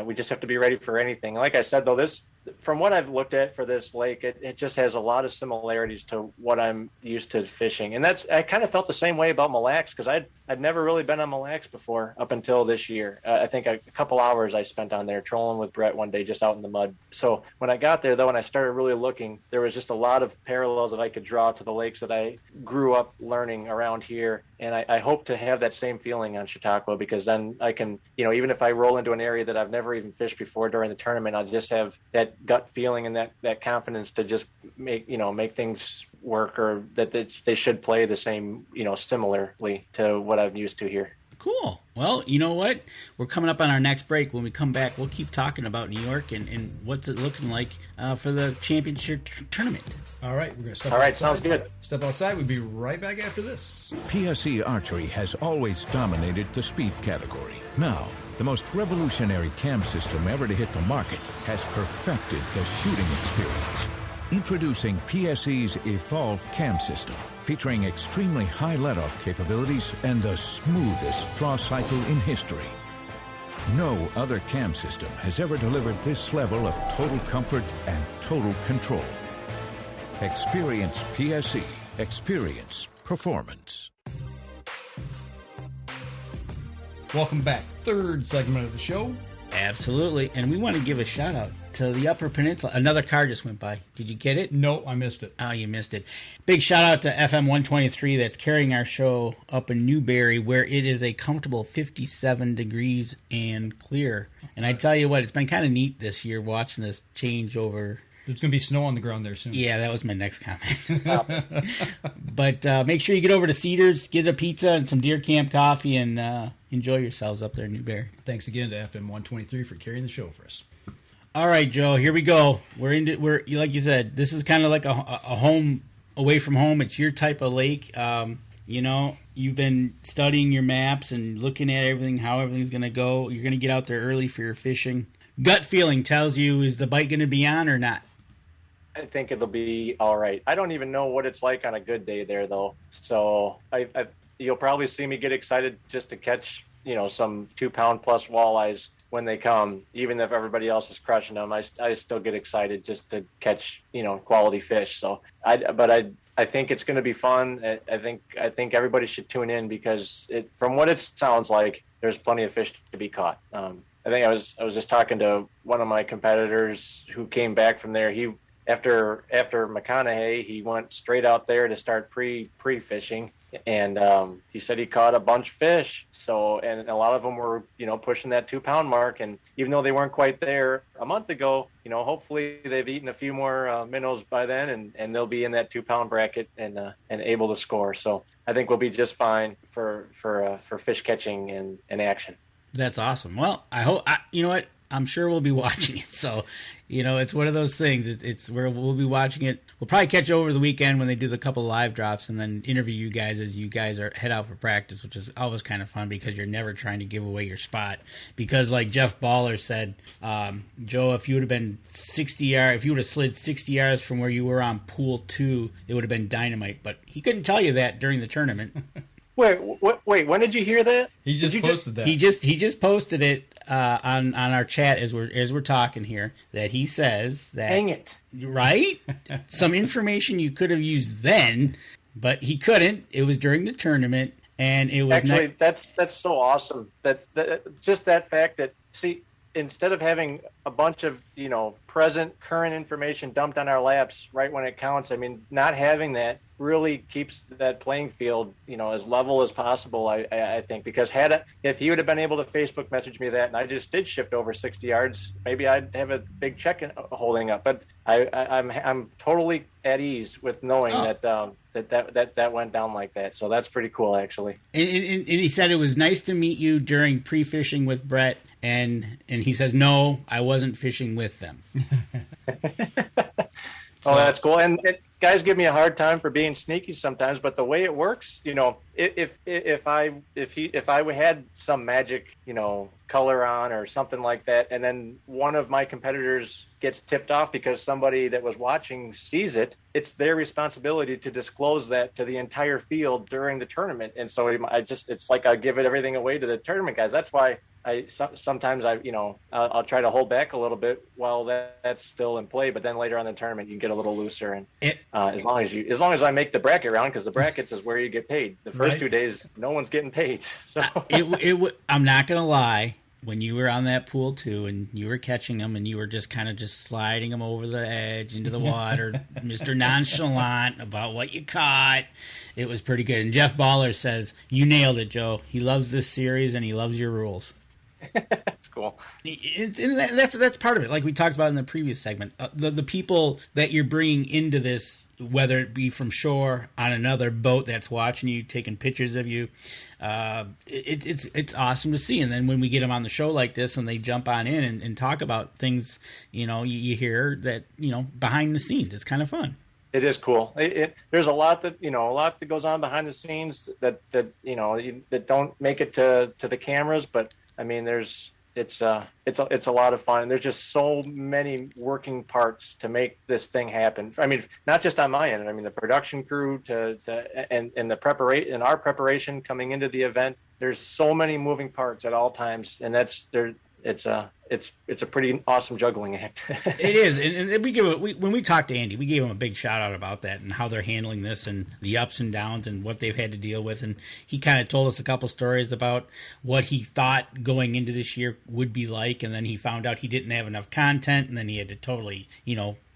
We just have to be ready for anything. Like I said, though, from what I've looked at for this lake, it just has a lot of similarities to what I'm used to fishing. And I kind of felt the same way about Mille Lacs, because I'd never really been on Mille Lacs before up until this year. I think a couple hours I spent on there trolling with Brett one day just out in the mud. So when I got there, though, and I started really looking, there was just a lot of parallels that I could draw to the lakes that I grew up learning around here. And I hope to have that same feeling on Chautauqua, because then I can, even if I roll into an area that I've never even fished before during the tournament, I'll just have that gut feeling and that confidence to just make things work, or that they should play the same, similarly to what I'm used to here. Cool. Well, you know what? We're coming up on our next break. When we come back, we'll keep talking about New York and what's it looking like for the championship tournament. All right. We're going to step outside. All right. Sounds good. Step outside. We'll be right back after this. PSE Archery has always dominated the speed category. Now, the most revolutionary cam system ever to hit the market, has perfected the shooting experience. Introducing PSE's Evolv cam system, featuring extremely high let-off capabilities and the smoothest draw cycle in history. No other cam system has ever delivered this level of total comfort and total control. Experience PSE. Experience performance. Welcome back. Third segment of the show. Absolutely. And we want to give a shout out to the Upper Peninsula. Another car just went by. Did you get it? No, I missed it. Oh, you missed it. Big shout out to FM 123 that's carrying our show up in Newberry, where it is a comfortable 57 degrees and clear. And I tell you what, it's been kind of neat this year watching this change over. There's going to be snow on the ground there soon. Yeah, that was my next comment. But make sure you get over to Cedars, get a pizza and some Deer Camp coffee, and enjoy yourselves up there in Newberry. Thanks again to FM 123 for carrying the show for us. All right, Joe, here we go. We're like you said, this is kind of like a home away from home. It's your type of lake. You've been studying your maps and looking at everything, how everything's going to go. You're going to get out there early for your fishing. Gut feeling tells you, is the bite going to be on or not? I think it'll be all right. I don't even know what it's like on a good day there, though. So you'll probably see me get excited just to catch, some 2-pound plus walleyes when they come. Even if everybody else is crushing them, I still get excited just to catch, quality fish. So I think it's going to be fun. I think everybody should tune in because from what it sounds like, there's plenty of fish to be caught. I think I was just talking to one of my competitors who came back from there. After McConaughey, he went straight out there to start pre-fishing, and he said he caught a bunch of fish. So, and a lot of them were, pushing that 2-pound mark. And even though they weren't quite there a month ago, hopefully they've eaten a few more minnows by then, and they'll be in that 2-pound bracket and able to score. So I think we'll be just fine for fish catching and action. That's awesome. Well, I hope you know what. I'm sure we'll be watching it. So, it's one of those things. It's where we'll be watching it. We'll probably catch you over the weekend when they do the couple of live drops and then interview you guys as you guys head out for practice, which is always kind of fun because you're never trying to give away your spot. Because like Jeff Baller said, Joe, if you would have been 60 yards, if you would have slid 60 yards from where you were on pool 2, it would have been dynamite. But he couldn't tell you that during the tournament. Wait, when did you hear that? He just posted that. He just posted it on our chat as we're talking here, that he says that. Dang it! Right? Some information you could have used then, but he couldn't. It was during the tournament, and it was actually that's so awesome that just that fact that instead of having a bunch of current information dumped on our laps right when it counts, not having that really keeps that playing field as level as possible. I think, because if he would have been able to Facebook message me that and I just did shift over 60 yards, maybe I'd have a big check holding up. But I'm totally at ease with knowing that went down like that. So that's pretty cool, actually. And he said it was nice to meet you during pre-fishing with Brett. And he says, no, I wasn't fishing with them. Oh, that's cool. And guys give me a hard time for being sneaky sometimes, but the way it works, if I had some magic, color on or something like that, and then one of my competitors gets tipped off because somebody that was watching sees it, it's their responsibility to disclose that to the entire field during the tournament. And so it's like I give everything away to the tournament guys. That's why sometimes I'll try to hold back a little bit while that's still in play, but then later on in the tournament you can get a little looser. And as long as I make the bracket round, because the brackets is where you get paid. The first 2 days, no one's getting paid. So I'm not gonna lie. When you were on that pool too, and you were catching them, and you were just kind of sliding them over the edge into the water, Mr. Nonchalant about what you caught, it was pretty good. And Jeff Baller says, you nailed it, Joe. He loves this series, and he loves your rules. That's cool. That's part of it. Like we talked about in the previous segment, the people that you're bringing into this, whether it be from shore, on another boat that's watching you, taking pictures of you, it's awesome to see. And then when we get them on the show like this, and they jump on in and talk about things, you hear that behind the scenes. It's kind of fun. It is cool. There's a lot that goes on behind the scenes that don't make it to the cameras, but I mean, it's a lot of fun. There's just so many working parts to make this thing happen. I mean, not just on my end. I mean, the production crew and the preparation and our preparation coming into the event. There's so many moving parts at all times, and it's a pretty awesome juggling act. It is, and when we talked to Andy, we gave him a big shout out about that and how they're handling this and the ups and downs and what they've had to deal with. And he kind of told us a couple stories about what he thought going into this year would be like, and then he found out he didn't have enough content, and then he had to totally,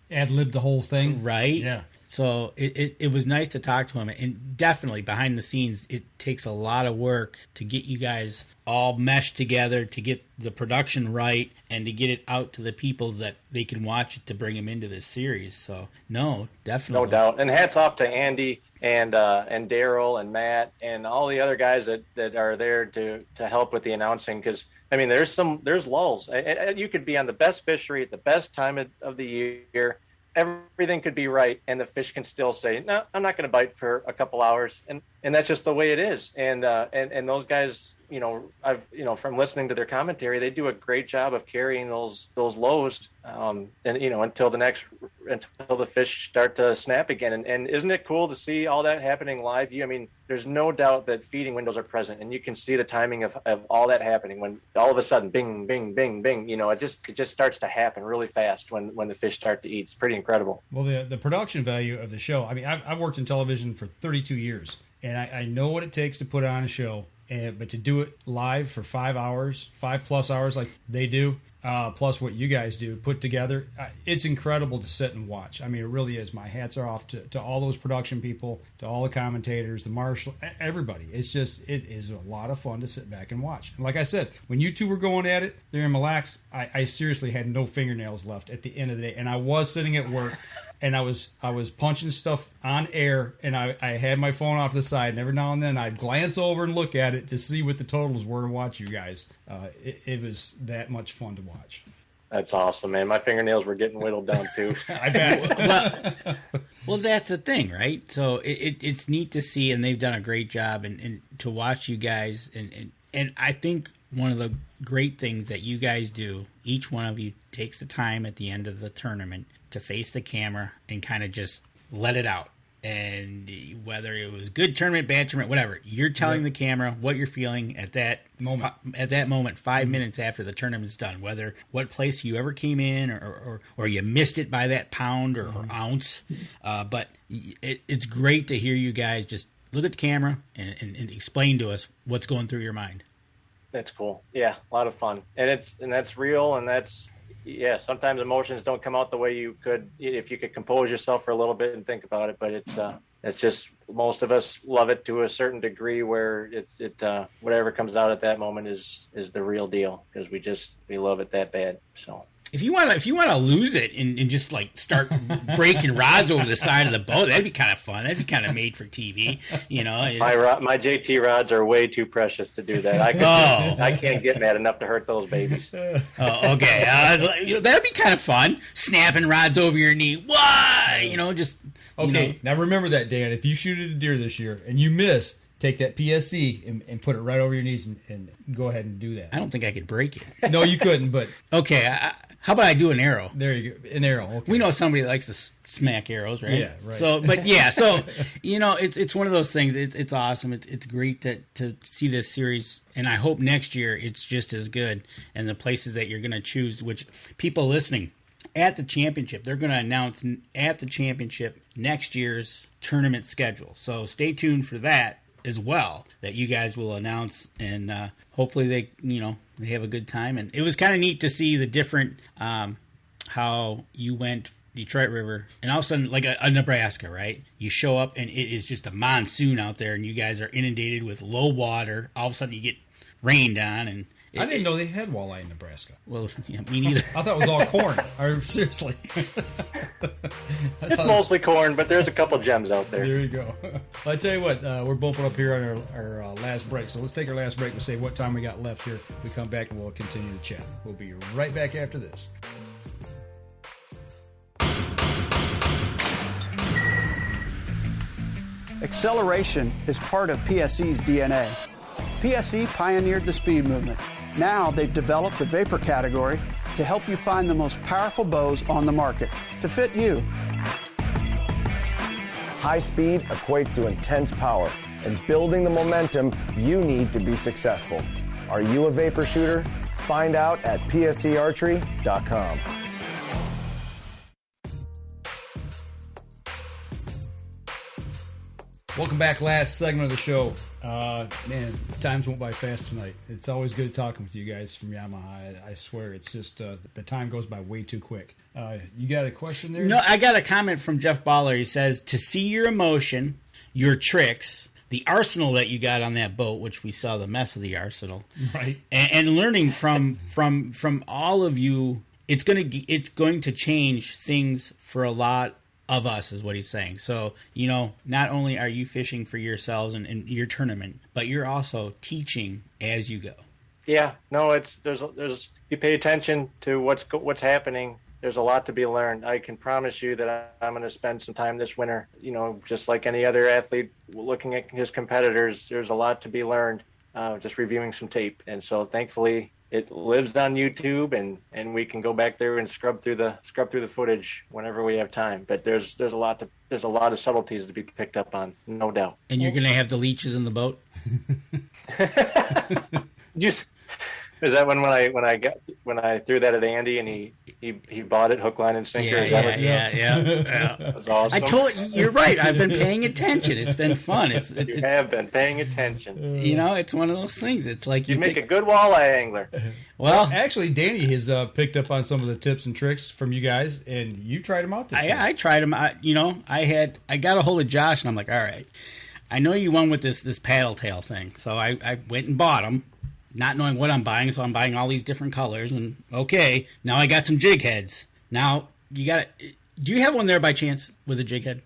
ad-lib the whole thing. Right? Yeah. So it was nice to talk to him, and definitely behind the scenes, it takes a lot of work to get you guys all meshed together, to get the production right, and to get it out to the people that they can watch it to bring them into this series. So no, definitely, no doubt. And hats off to Andy and Daryl and Matt and all the other guys that are there to help with the announcing, because I mean there's lulls. You could be on the best fishery at the best time of the year. Everything could be right, and the fish can still say, "No, I'm not going to bite for a couple hours," and that's just the way it is. And those guys, from listening to their commentary, they do a great job of carrying those lows, until the fish start to snap again. And isn't it cool to see all that happening live? I mean, there's no doubt that feeding windows are present, and you can see the timing of all that happening when all of a sudden, bing, bing, bing, bing. It just starts to happen really fast when the fish start to eat. It's pretty incredible. Well, the production value of the show. I mean, I've worked in television for 32 years, and I know what it takes to put on a show. But to do it live for 5 hours, 5+ hours like they do, plus what you guys do put together, it's incredible to sit and watch. I mean, it really is. My hats are off to all those production people, to all the commentators, the marshal, everybody. It is a lot of fun to sit back and watch. And like I said, when you two were going at it there in Mille Lacs, I seriously had no fingernails left at the end of the day. And I was sitting at work. And I was punching stuff on air, and I had my phone off to the side, and every now and then I'd glance over and look at it to see what the totals were and watch you guys. It was that much fun to watch. That's awesome, man. My fingernails were getting whittled down, too. I bet. Well, that's the thing, right? So it's neat to see, and they've done a great job, and to watch you guys. And I think one of the great things that you guys do, each one of you takes the time at the end of the tournament to face the camera and kind of just let it out. And whether it was good tournament, bad tournament, whatever, you're telling the camera what you're feeling at that moment. At that moment, 5 minutes after the tournament's done, whether what place you ever came in or you missed it by that pound or ounce. But it's great to hear you guys just look at the camera and explain to us what's going through your mind. That's cool. Yeah, a lot of fun, and that's real, and that's. Yeah, sometimes emotions don't come out the way you could if you could compose yourself for a little bit and think about it. But it's just most of us love it to a certain degree where whatever comes out at that moment is the real deal because we love it that bad. So if you want to lose it and just like start breaking rods over the side of the boat, that'd be kind of fun. That'd be kind of made for TV, My JT rods are way too precious to do that. I can't get mad enough to hurt those babies. Oh, okay. That'd be kind of fun. Snapping rods over your knee. Why? Okay. Now remember that, Dan. If you shoot at a deer this year and you miss, take that PSC and put it right over your knees and go ahead and do that. I don't think I could break it. No, you couldn't, but... Okay, how about I do an arrow? There you go, an arrow. Okay. We know somebody that likes to smack arrows, right? Yeah, right. So it's one of those things. It's awesome. It's great to see this series, and I hope next year it's just as good. And the places that you're going to choose, which people listening at the championship, they're going to announce at the championship next year's tournament schedule. So stay tuned for that as well, that you guys will announce, and hopefully they have a good time. And it was kind of neat to see the different how you went Detroit River and all of a sudden like a Nebraska, right? You show up and it is just a monsoon out there and you guys are inundated with low water. All of a sudden you get rained on, and I didn't know they had walleye in Nebraska. Well, yeah, me neither. I thought it was all corn. Seriously. It's mostly corn, but there's a couple gems out there. There you go. Well, I tell you what, we're bumping up here on our last break. So let's take our last break and say what time we got left here. We come back and we'll continue the chat. We'll be right back after this. Acceleration is part of PSE's DNA. PSE pioneered the speed movement. Now they've developed the vapor category to help you find the most powerful bows on the market to fit you. High speed equates to intense power and building the momentum you need to be successful. Are you a vapor shooter? Find out at pscarchery.com. Welcome back. Last segment of the show. Man, times went by fast tonight. It's always good talking with you guys from Yamaha. I swear, it's just the time goes by way too quick. You got a question there? No, I got a comment from Jeff Baller. He says, to see your emotion, your tricks, the arsenal that you got on that boat, which we saw the mess of the arsenal, right? And learning from all of you, it's going to change things for a lot of us, is what he's saying. So, not only are you fishing for yourselves and your tournament, but you're also teaching as you go. Yeah, no, there's you pay attention to what's happening. There's a lot to be learned. I can promise you that I'm going to spend some time this winter, just like any other athlete looking at his competitors. There's a lot to be learned, just reviewing some tape. And so thankfully it lives on YouTube, and we can go back there and scrub through the footage whenever we have time. But there's a lot of subtleties to be picked up on, no doubt. And you're going to have the leeches in the boat? Is that when I threw that at Andy and he bought it hook, line, and sinker? Yeah. That was awesome. I told you're right. I've been paying attention. It's been fun. You have been paying attention. It's one of those things. It's like you make a good walleye angler. Well, actually, Danny has picked up on some of the tips and tricks from you guys, and you tried them out this year. I tried them. I got a hold of Josh, and I'm like, all right, I know you won with this paddle tail thing, so I went and bought them. Not knowing what I'm buying, so I'm buying all these different colors. And okay, now I got some jig heads. Now do you have one there by chance with a jig head?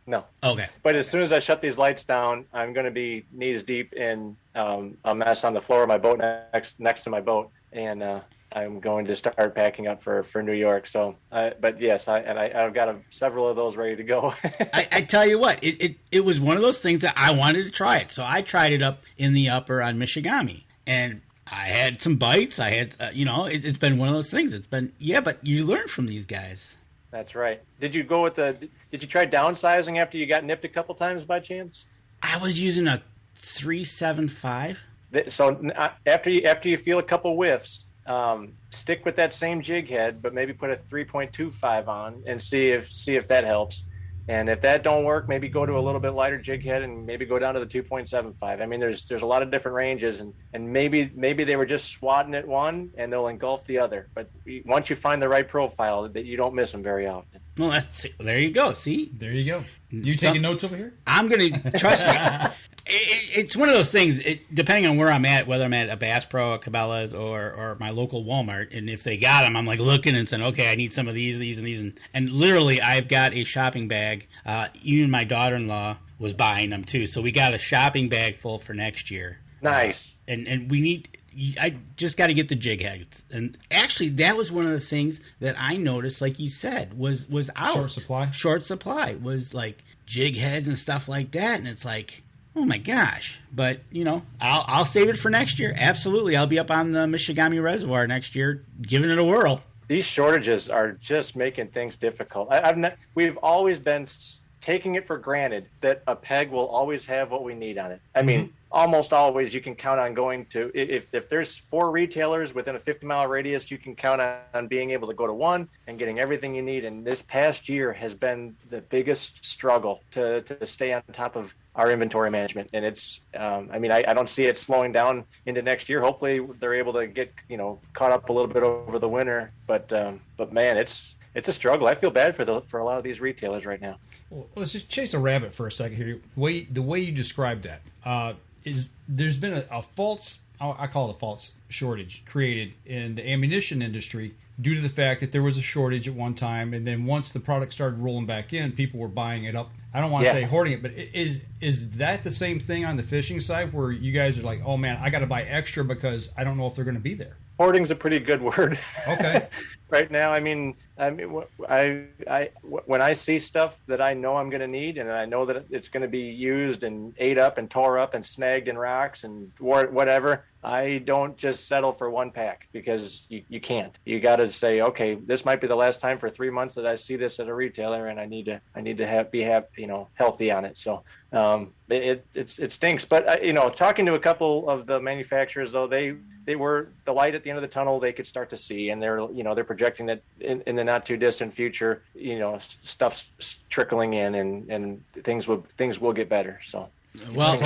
No. Okay. But as soon as I shut these lights down, I'm going to be knees deep in a mess on the floor of my boat next to my boat, and I'm going to start packing up for New York. So, but yes, I've got several of those ready to go. I tell you what, it was one of those things that I wanted to try it. So I tried it up in the upper on Michigami. And I had some bites. I had, it's been one of those things. It's been, but you learn from these guys. That's right. Did you did you try downsizing after you got nipped a couple times by chance? I was using a 375. So after you feel a couple whiffs, stick with that same jig head, but maybe put a 3.25 on and see if that helps. And if that don't work, maybe go to a little bit lighter jig head and maybe go down to the 2.75. I mean, there's a lot of different ranges, and maybe they were just swatting at one and they'll engulf the other. But once you find the right profile, that you don't miss them very often. Well, there you go. See? There you go. You taking notes over here? I'm going to, trust me. It's one of those things, depending on where I'm at, whether I'm at a Bass Pro, a Cabela's, or my local Walmart, and if they got them, I'm like looking and saying, okay, I need some of these, and these. And literally, I've got a shopping bag. Even my daughter-in-law was buying them, too. So we got a shopping bag full for next year. Nice. And we need... I just got to get the jig heads. And actually, that was one of the things that I noticed, like you said, was out. Short supply was like jig heads and stuff like that. And it's like, oh my gosh. But, I'll save it for next year. Absolutely. I'll be up on the Michigami Reservoir next year, giving it a whirl. These shortages are just making things difficult. We've always been taking it for granted that a peg will always have what we need on it. I mean, almost always you can count on going to, if there's 4 retailers within a 50-mile radius, you can count on being able to go to one and getting everything you need. And this past year has been the biggest struggle to stay on top of our inventory management. And it's, I don't see it slowing down into next year. Hopefully they're able to get, caught up a little bit over the winter. But man, it's a struggle. I feel bad for a lot of these retailers right now. Well, let's just chase a rabbit for a second here. The way you described that is there's been a false, I call it a false shortage created in the ammunition industry due to the fact that there was a shortage at one time, and then once the product started rolling back in, people were buying it up. I don't want to say hoarding it, but is that the same thing on the fishing side where you guys are like, oh man, I got to buy extra because I don't know if they're going to be there? Hoarding's a pretty good word. Okay. Right now, when I see stuff that I know I'm going to need, and I know that it's going to be used and ate up and tore up and snagged in rocks and whatever, I don't just settle for one pack, because you can't. You got to say, okay, this might be the last time for 3 months that I see this at a retailer, and I need to be healthy on it. So it stinks. But talking to a couple of the manufacturers, though, they were the light at the end of the tunnel. They could start to see, and they're projecting that in the not too distant future, stuff's trickling in, and things will get better. So, well,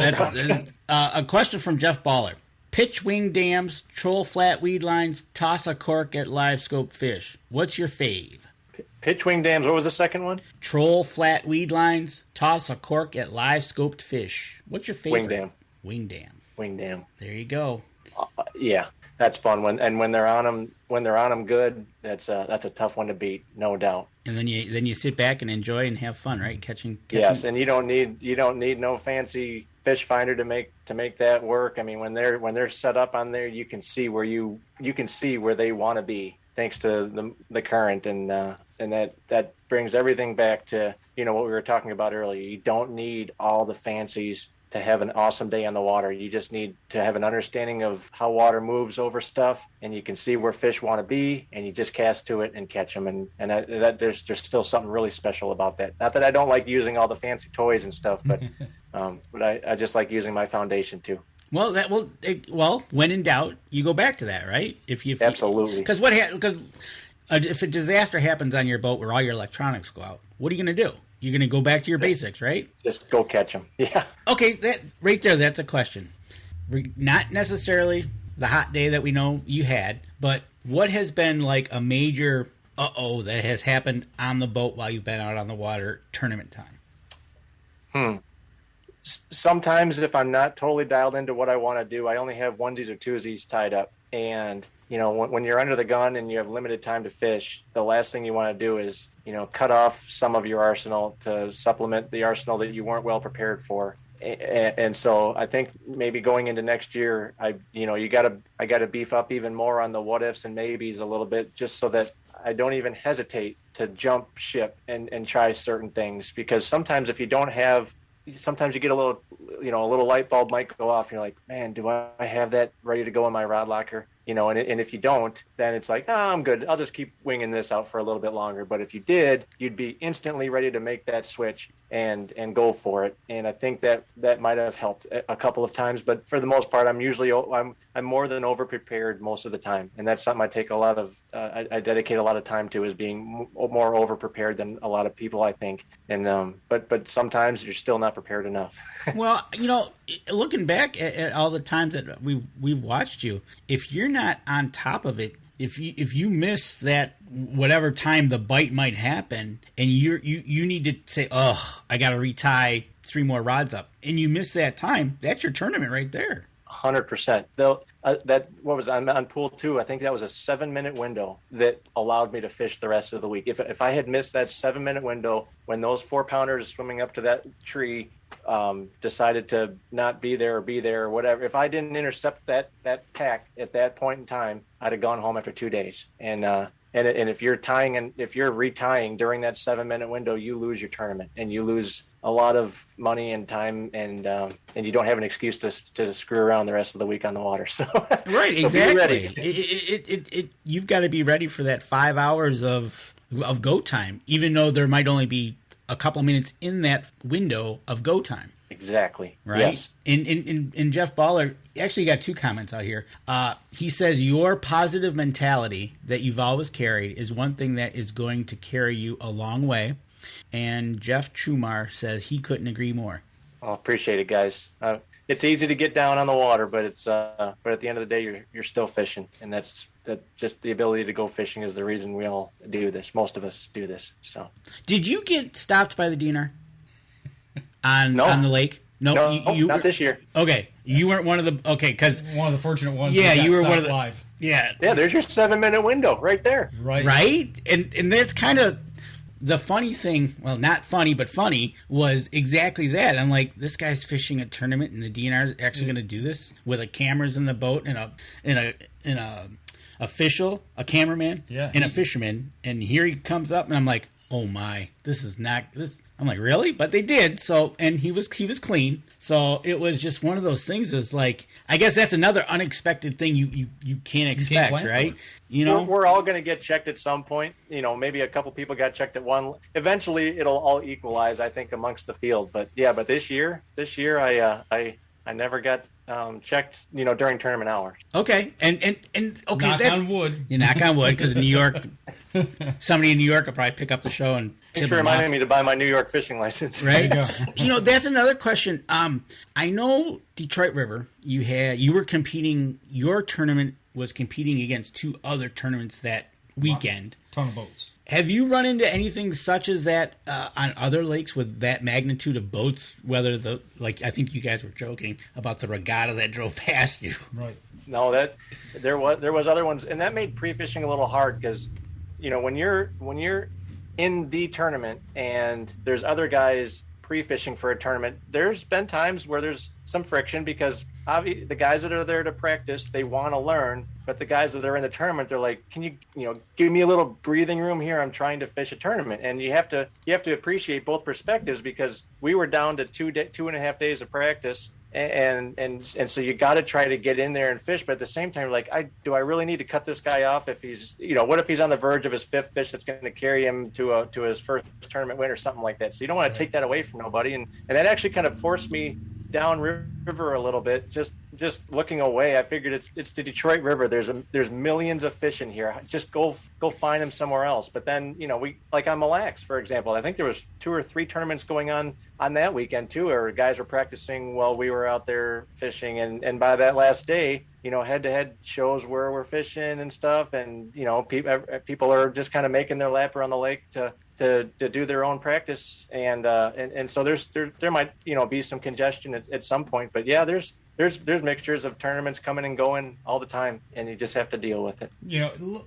a question from Jeff Baller. Pitch wing dams, troll flat weed lines, toss a cork at live scope fish. What's your fave? Pitch wing dams. What was the second one? Troll flat weed lines, toss a cork at live scoped fish. What's your favorite? Wing dam. Wing dam. There you go. Yeah, that's fun. When they're on them good, that's a tough one to beat, no doubt. And then you sit back and enjoy and have fun, right? Catching. Yes, and you don't need no fancy fish finder to make that work. I mean, when they're set up on there, you can see where they want to be, thanks to the current, and that brings everything back to what we were talking about earlier. You don't need all the fancies to have an awesome day on the water. You just need to have an understanding of how water moves over stuff, and you can see where fish want to be, and you just cast to it and catch them. And that there's still something really special about that. Not that I don't like using all the fancy toys and stuff, but I just like using my foundation too. Well, when in doubt, you go back to that, right? Absolutely. Because if a disaster happens on your boat where all your electronics go out, what are you going to do? You're going to go back to your basics, right? Just go catch them. Yeah. Okay, that right there, that's a question. Not necessarily the hot day that we know you had, but what has been like a major that has happened on the boat while you've been out on the water tournament time? Sometimes if I'm not totally dialed into what I want to do, I only have onesies or twosies tied up. And, when you're under the gun and you have limited time to fish, the last thing you want to do is, cut off some of your arsenal to supplement the arsenal that you weren't well prepared for. And so I think maybe going into next year, I got to beef up even more on the what ifs and maybes a little bit, just so that I don't even hesitate to jump ship and try certain things. Because sometimes if you don't have, sometimes you get a little light bulb might go off. And you're like, man, do I have that ready to go in my rod locker? And if you don't, then it's like, I'm good. I'll just keep winging this out for a little bit longer. But if you did, you'd be instantly ready to make that switch and go for it. And I think that might have helped a couple of times. But for the most part, I'm more than over prepared most of the time. And that's something I take a lot of, I dedicate a lot of time to, is being more over prepared than a lot of people, I think. And but sometimes you're still not prepared enough. Well, looking back at all the times that we've watched you, if you're not on top of it, if you miss that whatever time the bite might happen, and you need to say, I got to retie 3 more rods up, and you miss that time, that's your tournament right there. 100%. What was on pool 2? I think that was a 7-minute window that allowed me to fish the rest of the week. If I had missed that 7-minute window when those 4-pounders swimming up to that tree decided to not be there or whatever, if I didn't intercept that pack at that point in time, I'd have gone home after 2 days. And if you're tying and if you're retying during that 7-minute window, you lose your tournament and you lose a lot of money and time, and you don't have an excuse to screw around the rest of the week on the water. So right, so exactly. Be ready. You've got to be ready for that 5 hours of go time, even though there might only be a couple minutes in that window of go time. Exactly. Right. Yes. And Jeff Baller actually got 2 comments out here. He says your positive mentality that you've always carried is one thing that is going to carry you a long way. And Jeff Trumar says he couldn't agree more. Oh, appreciate it, guys. It's easy to get down on the water, but at the end of the day, you're still fishing, and that's just the ability to go fishing is the reason we all do this. Most of us do this. So, did you get stopped by the DNR on the lake? No, not this year. Okay, you weren't one of the because one of the fortunate ones. Yeah, you were one of the live. Yeah. There's your 7-minute window right there. Right, and that's kind of. The funny thing, well, not funny, but funny, was exactly that. I'm like, this guy's fishing a tournament, and the DNR is actually going to do this with a cameras in the boat and a official, a cameraman, and a fisherman. And here he comes up, and I'm like, oh my, this is not this. I'm like, really? But they did. So, and he was clean. So it was just one of those things. It was like, I guess that's another unexpected thing you can't expect, right? You know, we're all going to get checked at some point. You know, maybe a couple people got checked at one. Eventually, it'll all equalize, I think, amongst the field. But yeah, but this year, I never got checked, you know, during tournament hours. Okay, and okay, knock on wood. You knock on wood, because in New York, somebody in New York will probably pick up the show and Thanks for reminding me to buy my New York fishing license. Right. You know, that's another question. I know Detroit River. You were competing. Your tournament was competing against 2 other tournaments that weekend. Ton of boats. Have you run into anything such as that on other lakes with that magnitude of boats? Whether I think you guys were joking about the regatta that drove past you. Right. No, that there was other ones, and that made pre-fishing a little hard because, you know, when you're in the tournament and there's other guys pre-fishing for a tournament, there's been times where there's some friction because the guys that are there to practice, they want to learn, but the guys that are in the tournament, they're like, can you give me a little breathing room here? I'm trying to fish a tournament. And you have to appreciate both perspectives, because we were down to 2.5 days of practice. And so you got to try to get in there and fish, but at the same time, like, do I really need to cut this guy off if he's, what if he's on the verge of his 5th fish that's going to carry him to his first tournament win or something like that? So you don't want to take that away from nobody, and that actually kind of forced me down river a little bit. Just looking away, I figured it's the Detroit River. There's millions of fish in here. Just go find them somewhere else. But then, we, like on Mille Lacs, for example, I think there was 2 or 3 tournaments going on that weekend too, where guys were practicing while we were out there fishing. And by that last day, head-to-head shows where we're fishing and stuff. And, people are just kind of making their lap around the lake to do their own practice. And so there might, be some congestion at some point. But yeah, there's mixtures of tournaments coming and going all the time, and you just have to deal with it.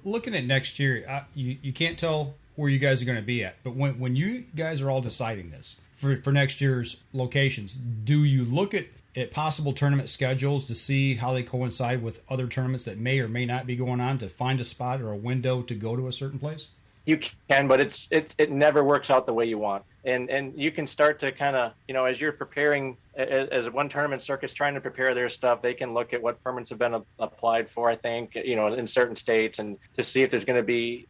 Looking at next year, you can't tell where you guys are going to be at. But when you guys are all deciding this for next year's locations, do you look at possible tournament schedules to see how they coincide with other tournaments that may or may not be going on to find a spot or a window to go to a certain place? You can, but it never works out the way you want. And you can start to kind of, as you're preparing, as one tournament circuit's trying to prepare their stuff, they can look at what permits have been applied for, I think, in certain states, and to see if there's going to be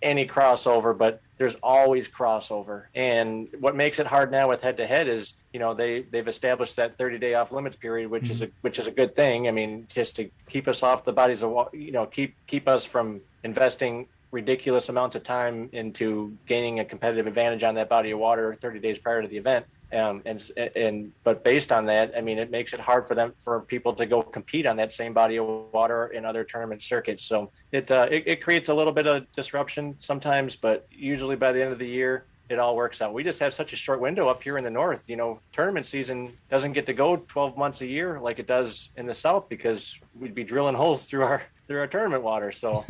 any crossover, but there's always crossover. And what makes it hard now with head-to-head is, they've established that 30-day off-limits period, which is a good thing. I mean, just to keep us off the bodies of water, keep us from investing ridiculous amounts of time into gaining a competitive advantage on that body of water 30 days prior to the event. But based on that, I mean, it makes it hard for people to go compete on that same body of water in other tournament circuits. So it creates a little bit of disruption sometimes, but usually by the end of the year, it all works out. We just have such a short window up here in the north. Tournament season doesn't get to go 12 months a year like it does in the south, because we'd be drilling holes through our tournament water. So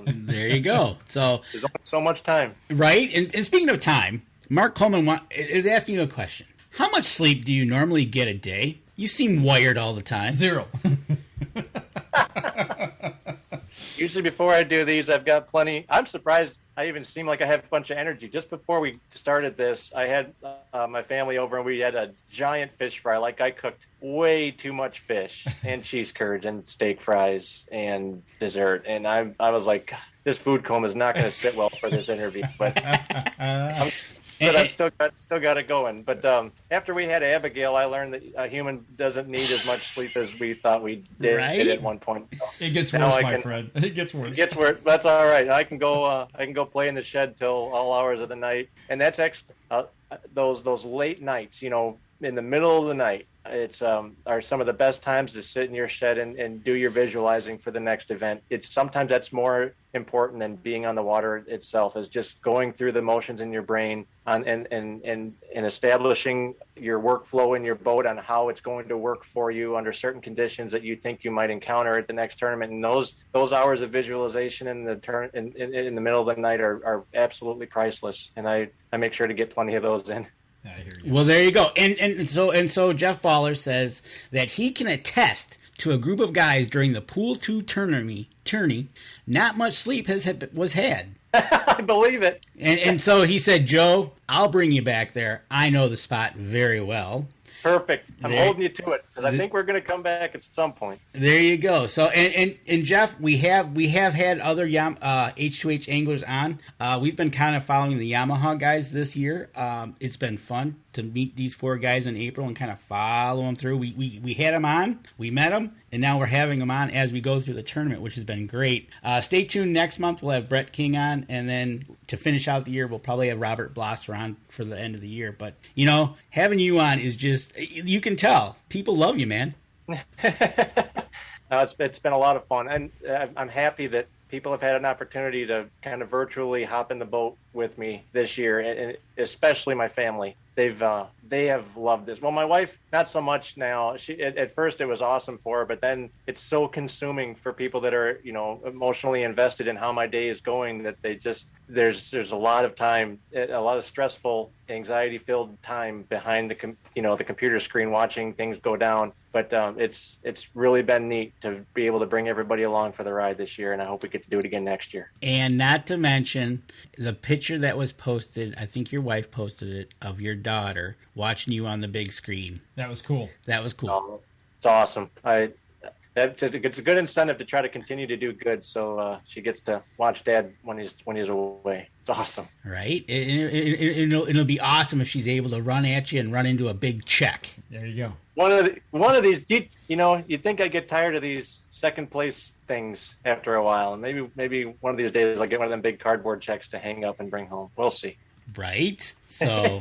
there you go. So there's only so much time, right? And speaking of time, Mark Coleman is asking you a question. How much sleep do you normally get a day? You seem wired all the time. 0. Usually before I do these, I've got plenty. I'm surprised I even seem like I have a bunch of energy. Just before we started this, I had my family over, and we had a giant fish fry. Like, I cooked way too much fish and cheese curds and steak fries and dessert. And I was like, this food coma is not going to sit well for this interview. But I've still got it going. But after we had Abigail, I learned that a human doesn't need as much sleep as we thought we did at one point. So it gets worse, my friend. It gets worse. It gets worse. That's all right. I can go play in the shed till all hours of the night, and that's actually those late nights. In the middle of the night, it's are some of the best times to sit in your shed and do your visualizing for the next event. It's sometimes that's more important than being on the water itself, is just going through the motions in your brain and establishing your workflow in your boat on how it's going to work for you under certain conditions that you think you might encounter at the next tournament. And those hours of visualization in the middle of the night are absolutely priceless. And I make sure to get plenty of those in. Well, there you go. And so Jeff Baller says that he can attest to a group of guys during the Pool 2 tourney, not much sleep was had. I believe it. And so he said, Joe, I'll bring you back there. I know the spot very well. Perfect. I'm holding you to it because I think we're going to come back at some point. There you go. So and Jeff, we have had other H2H anglers on. We've been kind of following the Yamaha guys this year. It's been fun to meet these 4 guys in April and kind of follow them through. We had them on, we met them, and now we're having them on as we go through the tournament, which has been great. Stay tuned. Next month we'll have Brett King on, and then to finish out the year we'll probably have Robert Blosser on for the end of the year. But having you on is just, you can tell people love you, man. It's been a lot of fun, and I'm happy that people have had an opportunity to kind of virtually hop in the boat with me this year, and especially my family. They have loved this. Well, my wife, not so much now. At first it was awesome for her, but then it's so consuming for people that are, emotionally invested in how my day is going that there's a lot of time, a lot of stressful, anxiety-filled time behind the computer screen watching things go down. But it's really been neat to be able to bring everybody along for the ride this year, and I hope we get to do it again next year. And not to mention the picture that was posted, I think your wife posted it, of your daughter watching you on the big screen. That was cool. Oh, it's awesome. It's a good incentive to try to continue to do good, so she gets to watch Dad when he's away. It's awesome, right? It'll be awesome if she's able to run at you and run into a big check. There you go. One of these, you'd think I'd get tired of these second place things after a while, and maybe one of these days I'll get one of them big cardboard checks to hang up and bring home. We'll see. Right? So,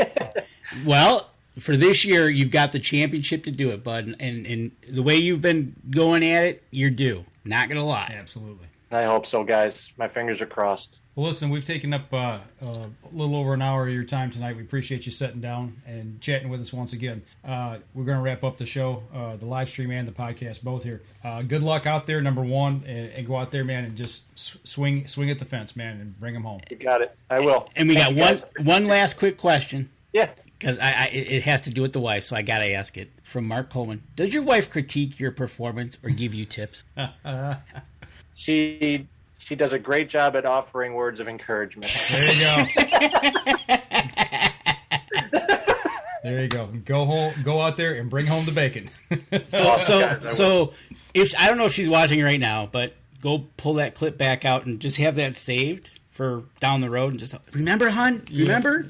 well, for this year, you've got the championship to do it, bud. And the way you've been going at it, you're due. Not going to lie. Absolutely. I hope so, guys. My fingers are crossed. Well, listen, we've taken up a little over an hour of your time tonight. We appreciate you sitting down and chatting with us once again. We're going to wrap up the show, the live stream and the podcast, both here. Good luck out there, number one, and go out there, man, and just swing at the fence, man, and bring them home. You got it. I will. And we got one last quick question. Yeah. Because it has to do with the wife, so I got to ask it. From Mark Coleman. Does your wife critique your performance or give you tips? She does a great job at offering words of encouragement. There you go. There you go. Go home. Go out there and bring home the bacon. So if I don't know if she's watching right now, but go pull that clip back out and just have that saved for down the road and just remember, hon. Remember.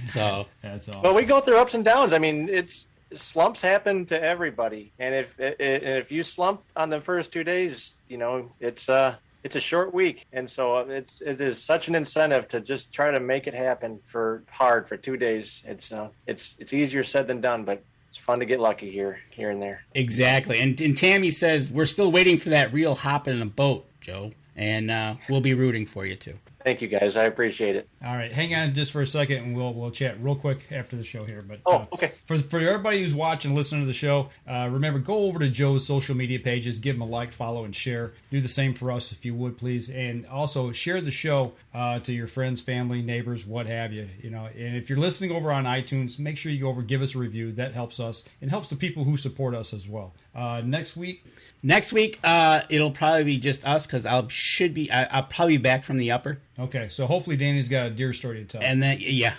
So that's awesome. Well, we go through ups and downs. I mean, slumps happen to everybody, and if you slump on the first 2 days, it's a short week, and so it is such an incentive to just try to make it happen for 2 days. It's easier said than done, but it's fun to get lucky here and there. Exactly, and Tammy says we're still waiting for that real hop in a boat, Joe, and we'll be rooting for you too. Thank you, guys. I appreciate it. All right, hang on just for a second, and we'll chat real quick after the show here. But okay. For everybody who's watching, listening to the show, remember, go over to Joe's social media pages, give him a like, follow, and share. Do the same for us if you would, please, and also share the show to your friends, family, neighbors, what have you. And if you're listening over on iTunes, make sure you go over, give us a review. That helps us and helps the people who support us as well. Next week, it'll probably be just us because I'll probably be back from the upper. Okay, so hopefully Danny's got a deer story to tell. And then, yeah.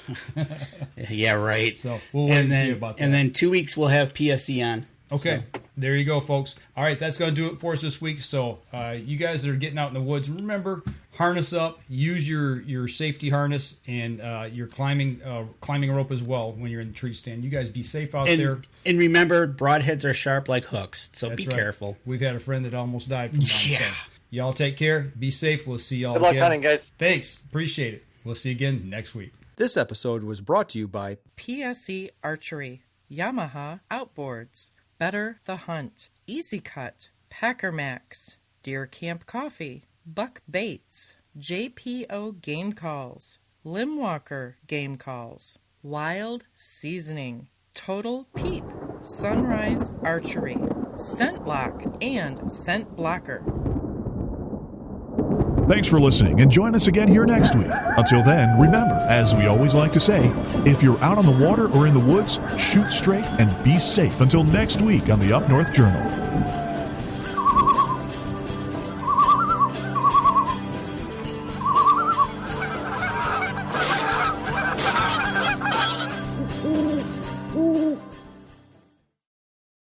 Yeah, right. So we'll wait and see about that. And then 2 weeks we'll have PSE on. Okay, There you go, folks. All right, that's going to do it for us this week. So you guys that are getting out in the woods, remember, harness up, use your safety harness and your climbing rope as well when you're in the tree stand. You guys be safe out there. And remember, broadheads are sharp like hooks, so be careful. We've had a friend that almost died from one. Yeah. So y'all take care. Be safe. We'll see y'all again. Good luck hunting, guys. Thanks. Appreciate it. We'll see you again next week. This episode was brought to you by PSE Archery, Yamaha Outboards, Better the Hunt, Easy Cut, Packer Max, Deer Camp Coffee, Buck Baits, JPO Game Calls, Limwalker Game Calls, Wild Seasoning, Total Peep, Sunrise Archery, Scent Lock and Scent Blocker. Thanks for listening, and join us again here next week. Until then, remember, as we always like to say, if you're out on the water or in the woods, shoot straight and be safe until next week on the Up North Journal.